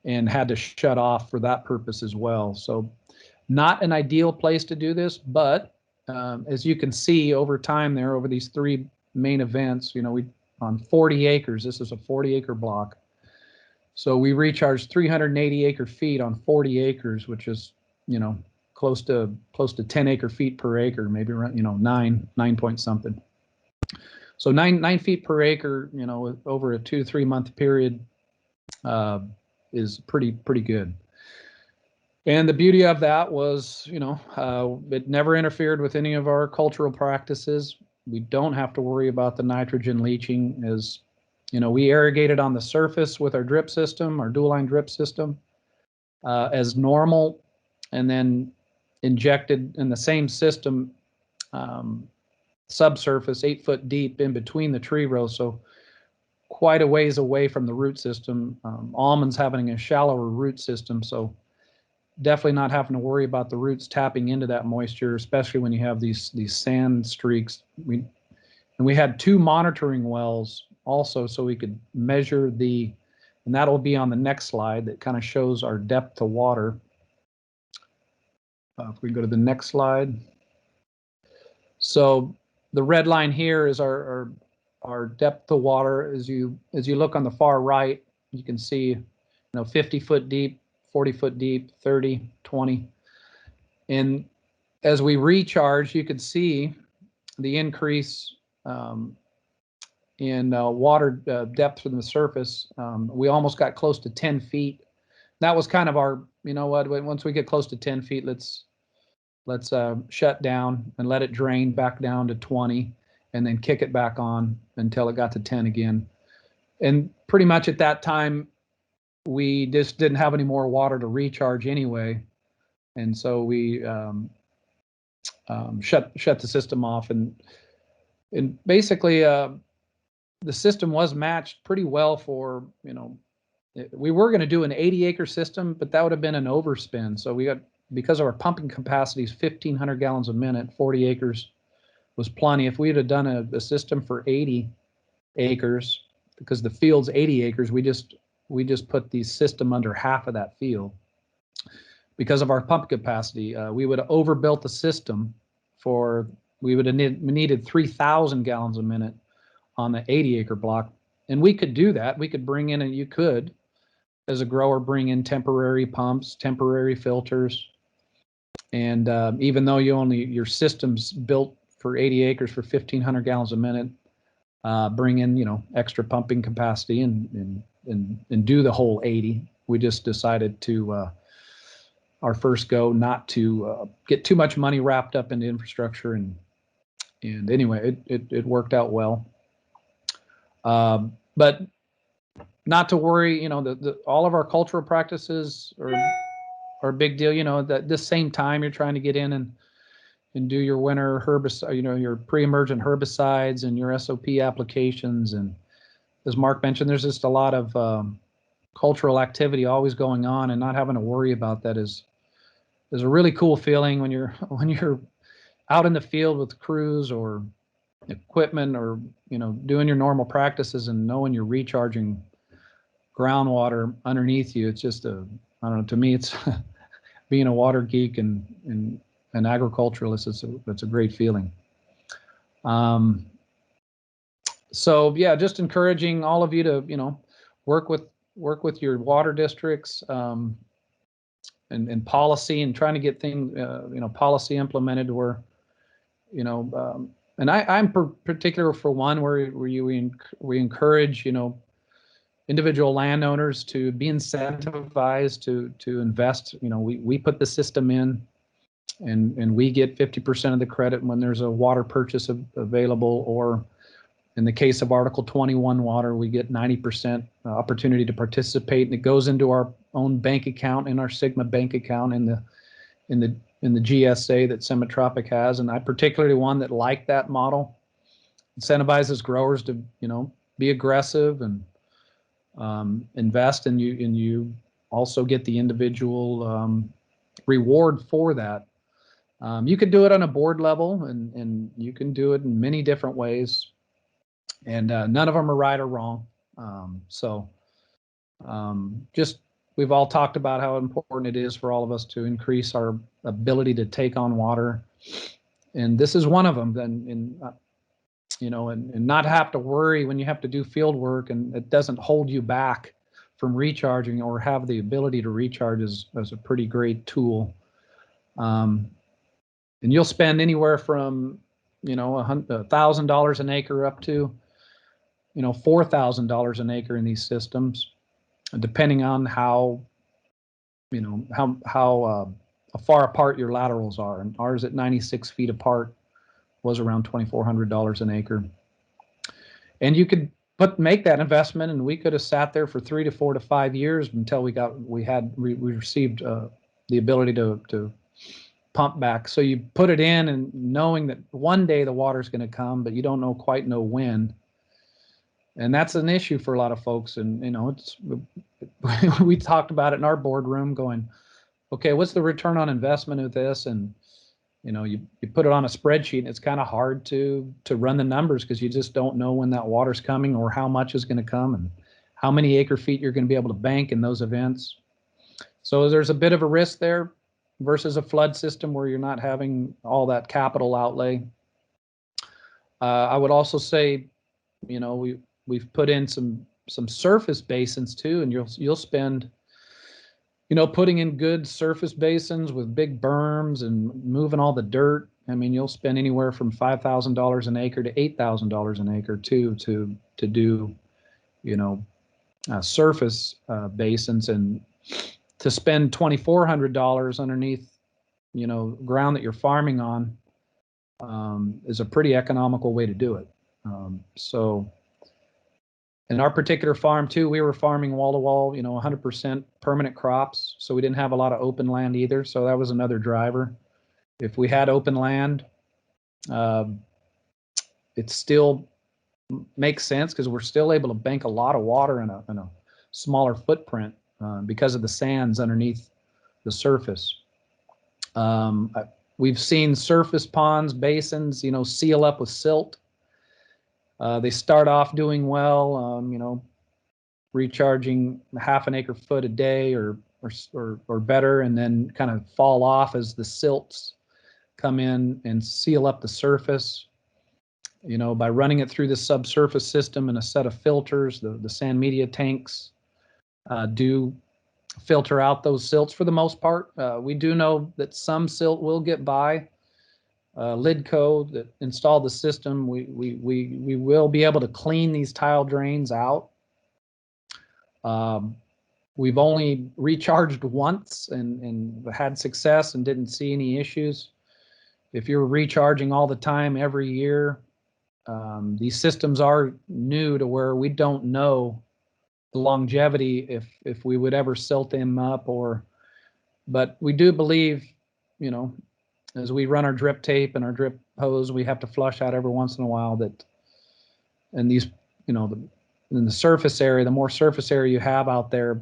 and had to shut off for that purpose as well. So not an ideal place to do this, but as you can see over time there, over these 3 main events, you know, we on 40 acres, this is a 40 acre block. So we recharged 380 acre feet on 40 acres, which is, you know, close to 10 acre feet per acre, maybe around, you know, 9 point something. So 9 feet per acre, you know, over a 2 to 3 month period is pretty good. And the beauty of that was, you know, it never interfered with any of our cultural practices. We don't have to worry about the nitrogen leaching, as, you know, we irrigated on the surface with our drip system, our dual line drip system, as normal, and then injected in the same system subsurface 8 foot deep in between the tree rows, so quite a ways away from the root system. Almonds having a shallower root system, so definitely not having to worry about the roots tapping into that moisture, especially when you have these sand streaks. We had 2 monitoring wells also, so we could measure and that'll be on the next slide, that kind of shows our depth to water. If we go to the next slide. So the red line here is our depth to water. As you look on the far right, you can see, you know, 50 foot deep, 40 foot deep, 30, 20. And as we recharge, you could see the increase in water depth from the surface. We almost got close to 10 feet. That was kind of our, you know what, once we get close to 10 feet, let's shut down and let it drain back down to 20, and then kick it back on until it got to 10 again. And pretty much at that time, we just didn't have any more water to recharge anyway. And so we shut the system off, and basically the system was matched pretty well for, you know, we were going to do an 80 acre system, but that would have been an overspend. So we got, because of our pumping capacity is 1,500 gallons a minute, 40 acres was plenty. If we had done a system for 80 acres, because the field's 80 acres, we just put the system under half of that field. Because of our pump capacity, we would have overbuilt the system we would have needed 3,000 gallons a minute on the 80 acre block. And we could do that. We could bring in, and you could, as a grower, bring in temporary pumps, temporary filters. And even though your system's built for 80 acres for 1,500 gallons a minute, bring in, you know, extra pumping capacity and do the whole 80. We just decided to our first go not to get too much money wrapped up into infrastructure, and anyway, it worked out well. But not to worry, you know, all of our cultural practices are a big deal. You know, that this same time you're trying to get in and do your winter herbicide, you know, your pre-emergent herbicides and your SOP applications. And as Mark mentioned, there's just a lot of cultural activity always going on, and not having to worry about that is a really cool feeling when you're out in the field with crews or equipment, or, you know, doing your normal practices and knowing you're recharging groundwater underneath you. It's just I don't know, to me, it's being a water geek and an agriculturalist, it's a great feeling. So yeah, just encouraging all of you to, you know, work with your water districts, and policy, and trying to get things, you know, policy implemented where, you know, and I'm particular for one where we encourage, you know, individual landowners to be incentivized to invest. You know, we put the system in, and we get 50% of the credit when there's a water purchase available, or in the case of Article 21 water, we get 90% opportunity to participate, and it goes into our own bank account, in our Sigma bank account in the GSA that Semitropic has. And I particularly one that like that model. Incentivizes growers to, you know, be aggressive and invest, and you also get the individual reward for that. You could do it on a board level, and you can do it in many different ways, and none of them are right or wrong. Just, we've all talked about how important it is for all of us to increase our ability to take on water, and this is one of them. And you know, and not have to worry when you have to do field work, and it doesn't hold you back from recharging, or have the ability to recharge is a pretty great tool. And you'll spend anywhere from, you know, $1,000 an acre up to, you know, $4,000 an acre in these systems, depending on how, you know, how far apart your laterals are. And ours at 96 feet apart was around $2,400 an acre. And you could make that investment, and we could have sat there for 3 to 4 to 5 years until we received the ability to pump back. So you put it in, and knowing that one day the water's going to come, but you don't quite know when. And that's an issue for a lot of folks. And, you know, we talked about it in our boardroom, going, okay, what's the return on investment of this? And, you know, you put it on a spreadsheet, and it's kind of hard to run the numbers, because you just don't know when that water's coming, or how much is going to come, and how many acre feet you're going to be able to bank in those events. So there's a bit of a risk there versus a flood system where you're not having all that capital outlay. I would also say, you know, we've put in some surface basins too, and you'll spend, you know, putting in good surface basins with big berms and moving all the dirt. I mean, you'll spend anywhere from $5,000 an acre to $8,000 an acre too to do, you know, surface basins, and to spend $2,400 underneath, you know, ground that you're farming on is a pretty economical way to do it. So in our particular farm too, we were farming wall to wall, you know, 100% permanent crops. So we didn't have a lot of open land either. So that was another driver. If we had open land, it still makes sense, because we're still able to bank a lot of water in a smaller footprint because of the sands underneath the surface. We've seen surface ponds, basins, you know, seal up with silt. They start off doing well, you know, recharging half an acre foot a day or better, and then kind of fall off as the silts come in and seal up the surface. You know, by running it through the subsurface system and a set of filters, the sand media tanks do filter out those silts for the most part. We do know that some silt will get by. Lidco that installed the system, we will be able to clean these tile drains out. We've only recharged once and had success and didn't see any issues. If you're recharging all the time every year, these systems are new to where we don't know the longevity if we would ever silt them up but we do believe, you know, as we run our drip tape and our drip hose, we have to flush out every once in a while and these, you know, in the surface area, the more surface area you have out there,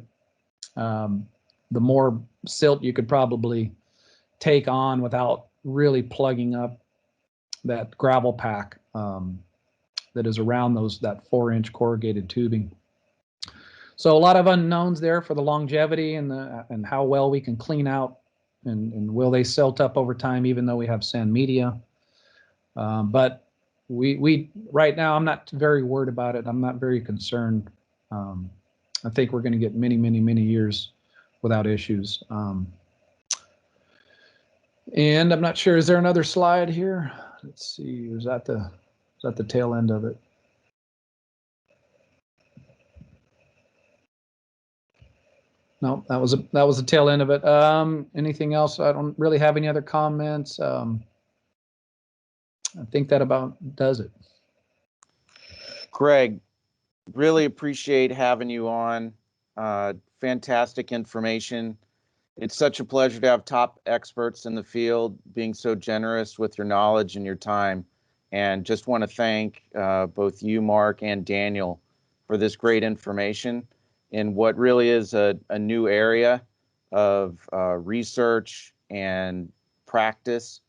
the more silt you could probably take on without really plugging up that gravel pack that is around that 4-inch corrugated tubing. So a lot of unknowns there for the longevity and how well we can clean out and will they silt up over time even though we have sand media. But we right now, I'm not very worried about it. I'm not very concerned. I think we're going to get many years without issues. And I'm not sure, is there another slide here? Let's see, is that the tail end of it? No, that was the tail end of it. Anything else? I don't really have any other comments. I think that about does it. Greg, really appreciate having you on. Fantastic information. It's such a pleasure to have top experts in the field being so generous with your knowledge and your time. And just want to thank both you, Mark, and Daniel for this great information in what really is a new area of research and practice.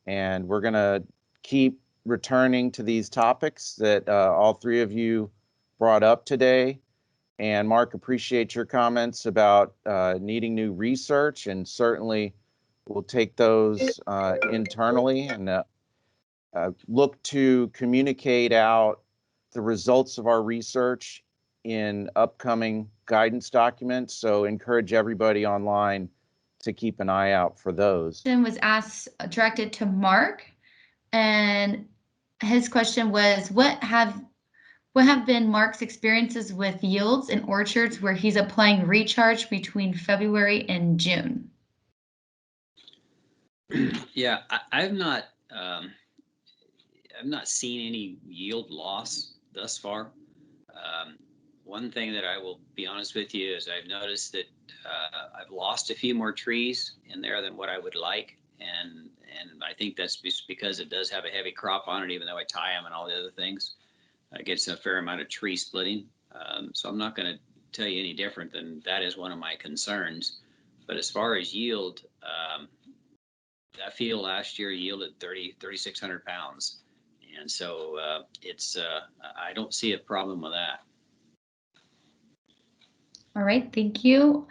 And we're going to keep returning to these topics that all three of you brought up today. And Mark, appreciate your comments about needing new research, and certainly we'll take those internally and look to communicate out the results of our research in upcoming guidance documents. So encourage everybody online to keep an eye out for those. Was directed to Mark, and his question was, what have been Mark's experiences with yields in orchards where he's applying recharge between February and June? Yeah, I've not seen any yield loss thus far. One thing that I will be honest with you is I've noticed that I've lost a few more trees in there than what I would like, and I think that's because it does have a heavy crop on it, even though I tie them and all the other things. It gets a fair amount of tree splitting. So I'm not going to tell you any different than that is one of my concerns. But as far as yield, that field last year yielded 3,600 pounds. And so I don't see a problem with that. All right, thank you.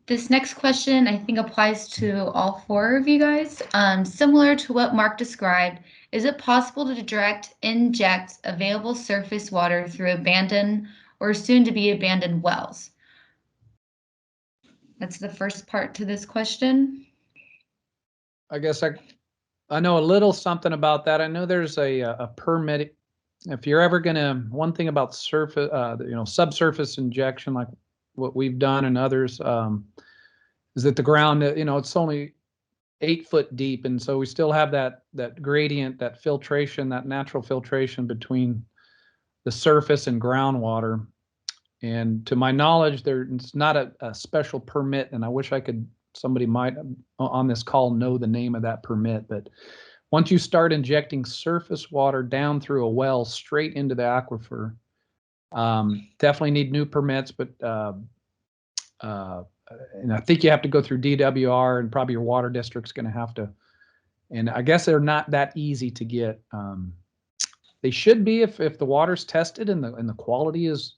This next question I think applies to all four of you guys. Similar to what Mark described, is it possible to direct inject available surface water through abandoned or soon to be abandoned wells? That's the first part to this question. I guess I know a little something about that. I know there's a permit. If you're ever gonna, one thing about surface, subsurface injection, like what we've done and others, is that the ground, it's only 8 foot deep, and so we still have that gradient, that filtration, that natural filtration between the surface and groundwater. And to my knowledge, there's not a special permit, and I wish somebody might on this call know the name of that permit. But once you start injecting surface water down through a well straight into the aquifer, definitely need new permits. But and I think you have to go through DWR, and probably your water district's going to have to. And I guess they're not that easy to get. They should be if the water's tested and the quality is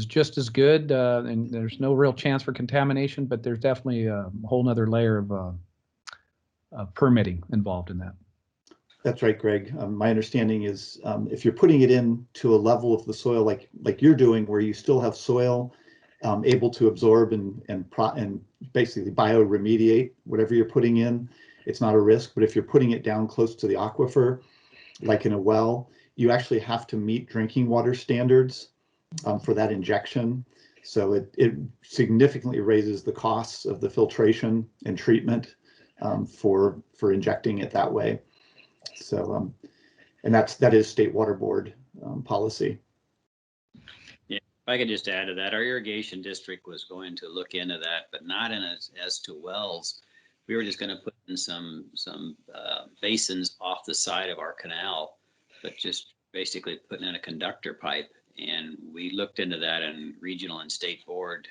just as good, and there's no real chance for contamination. But there's definitely a whole nother layer of permitting involved in that. That's right, Greg. My understanding is if you're putting it into a level of the soil like you're doing, where you still have soil able to absorb and basically bioremediate whatever you're putting in, it's not a risk. But if you're putting it down close to the aquifer, like in a well, you actually have to meet drinking water standards for that injection. So it significantly raises the costs of the filtration and treatment for injecting it that way. So, and that is State Water Board policy. Yeah, if I could just add to that, our irrigation district was going to look into that, but not in as to wells. We were just going to put in some basins off the side of our canal, but just basically putting in a conductor pipe. And we looked into that, and regional and state board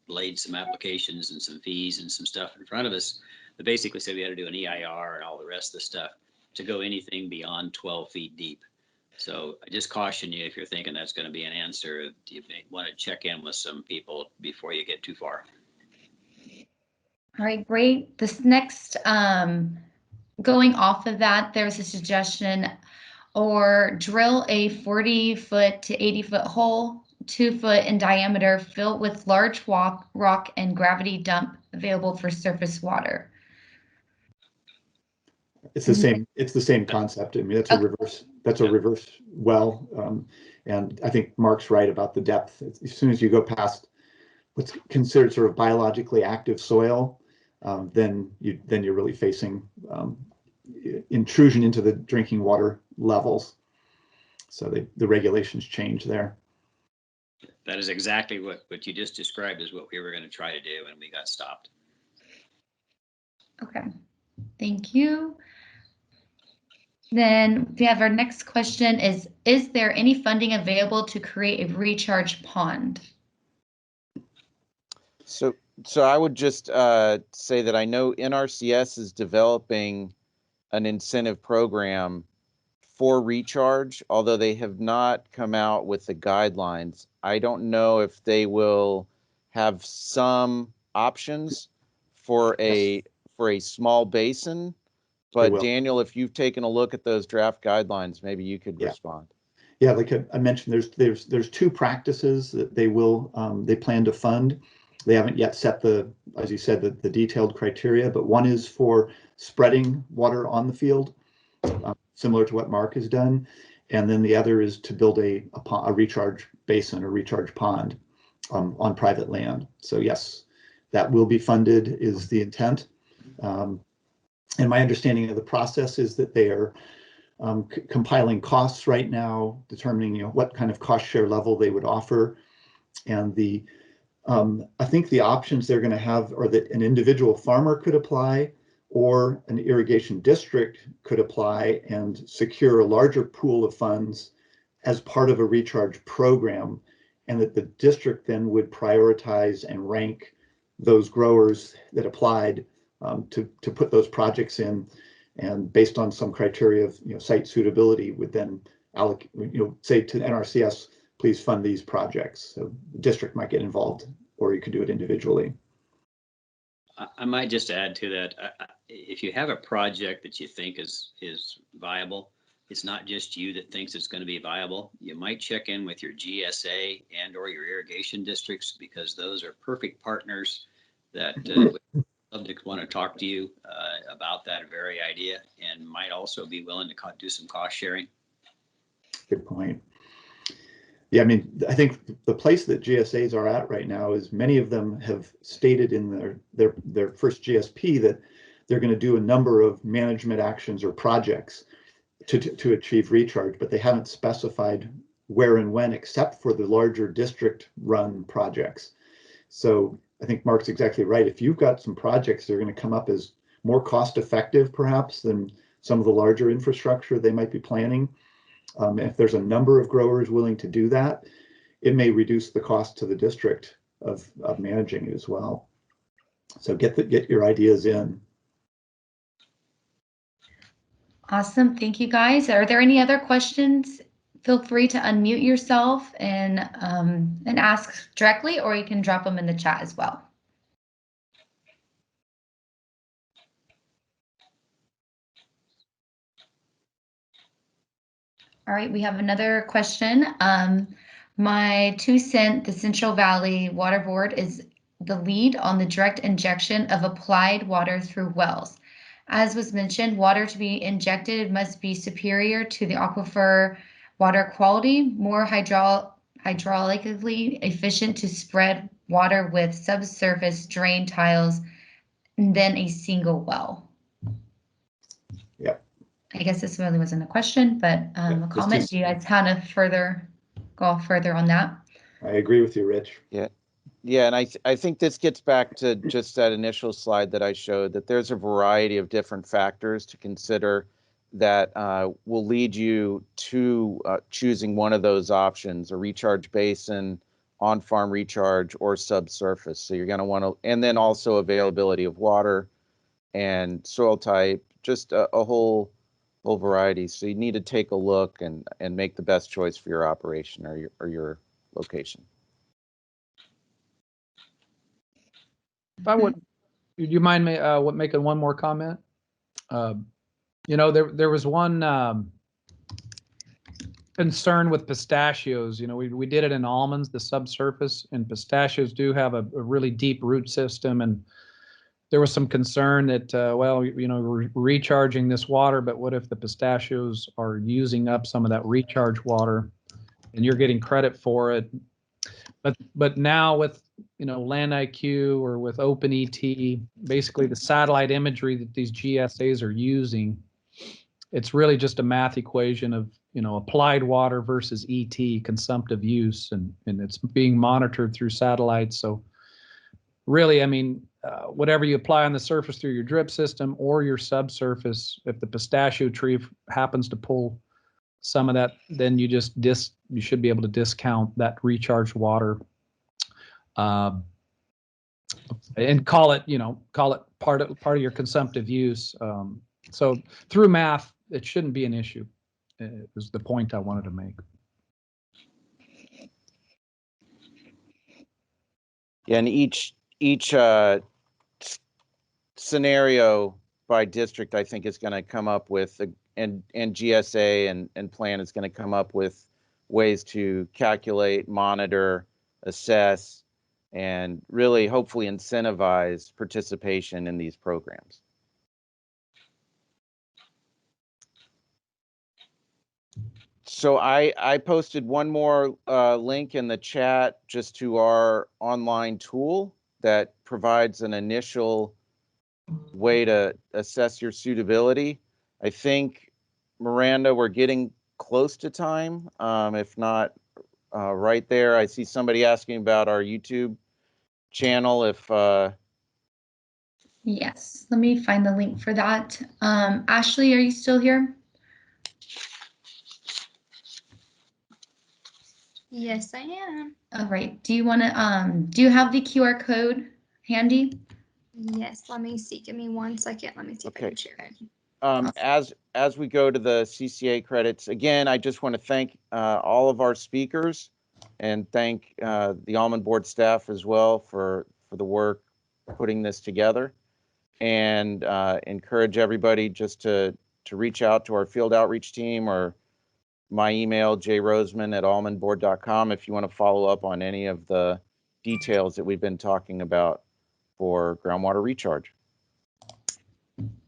laid some applications and some fees and some stuff in front of us that basically said we had to do an EIR and all the rest of the stuff to go anything beyond 12 feet deep. So I just caution you, if you're thinking that's going to be an answer, you may want to check in with some people before you get too far. All right, great. This next, going off of that, there's a suggestion, or drill a 40-foot to 80-foot hole, 2 foot in diameter, filled with large rock and gravity dump available for surface water. It's the same. It's the same concept. I mean, that's a reverse. That's a reverse well, and I think Mark's right about the depth. As soon as you go past what's considered sort of biologically active soil, then you're really facing intrusion into the drinking water levels. So the regulations change there. That is exactly what you just described is what we were going to try to do, and we got stopped. Okay, thank you. Then we have our next question is there any funding available to create a recharge pond? So I would just say that I know NRCS is developing an incentive program for recharge, although they have not come out with the guidelines. I don't know if they will have some options for a small basin. But Daniel, if you've taken a look at those draft guidelines, maybe you could respond. Yeah, like I mentioned, there's 2 practices that they plan to fund. They haven't yet set as you said, the detailed criteria, but one is for spreading water on the field, similar to what Mark has done, and then the other is to build a recharge basin or recharge pond on private land. So yes, that will be funded is the intent. And my understanding of the process is that they are compiling costs right now, determining what kind of cost share level they would offer, and I think the options they're going to have are that an individual farmer could apply, or an irrigation district could apply and secure a larger pool of funds as part of a recharge program, and that the district then would prioritize and rank those growers that applied to put those projects in, and based on some criteria of site suitability would then allocate, say to NRCS, please fund these projects. So the district might get involved, or you could do it individually. I might just add to that, if you have a project that you think is viable, it's not just you that thinks it's going to be viable. You might check in with your GSA and or your irrigation districts, because those are perfect partners that love to want to talk to you about that very idea, and might also be willing to do some cost sharing. Good point. Yeah, I mean, I think the place that GSAs are at right now is many of them have stated in their first GSP that they're going to do a number of management actions or projects to achieve recharge, but they haven't specified where and when, except for the larger district run projects. So I think Mark's exactly right. If you've got some projects that are going to come up as more cost effective, perhaps, than some of the larger infrastructure they might be planning, if there's a number of growers willing to do that, it may reduce the cost to the district of managing it as well. So get your ideas in. Awesome, thank you guys. Are there any other questions? Feel free to unmute yourself and ask directly, or you can drop them in the chat as well. All right, we have another question. My 2 cent, the Central Valley Water Board is the lead on the direct injection of applied water through wells. As was mentioned, water to be injected must be superior to the aquifer water quality. More hydraulically efficient to spread water with subsurface drain tiles than a single well? Yep. I guess this really wasn't a question, but a comment. Do you guys have to go further on that? I agree with you, Rich. Yeah, and I think this gets back to just that initial slide that I showed, that there's a variety of different factors to consider that will lead you to choosing one of those options, a recharge basin, on-farm recharge, or subsurface. So you're going to want to, and then also availability of water and soil type, just a whole variety. So you need to take a look and make the best choice for your operation or your location. If I would, you mind me making one more comment? You know, there was one concern with pistachios. You know, we did it in almonds, the subsurface, and pistachios do have a really deep root system, and there was some concern that, well, you know, we're recharging this water, but what if the pistachios are using up some of that recharge water and you're getting credit for it? But now with, you know, Land IQ or with OpenET, basically the satellite imagery that these GSAs are using, it's really just a math equation of, you know, applied water versus ET, consumptive use, and it's being monitored through satellites. So really, I mean, whatever you apply on the surface through your drip system or your subsurface, if the pistachio tree happens to pull some of that, then you just you should be able to discount that recharged water, and call it part of your consumptive use. So through math, it shouldn't be an issue. Is the point I wanted to make. Yeah, and each scenario by district, I think, is going to come up with and GSA and plan is going to come up with ways to calculate, monitor, assess, and really hopefully incentivize participation in these programs. So I posted one more link in the chat just to our online tool that provides an initial way to assess your suitability. I think, Miranda, we're getting close to time. If not right there, I see somebody asking about our YouTube channel. If Yes, let me find the link for that. Ashley, are you still here? Yes, I am. All right. Do you want to do you have the QR code handy? Yes, let me see. Give me 1 second. Let me see if I can share it. as we go to the CCA credits, again, I just want to thank all of our speakers and thank the Almond Board staff as well for the work putting this together, and encourage everybody just to reach out to our field outreach team or my email, jroseman@almondboard.com, if you want to follow up on any of the details that we've been talking about for groundwater recharge.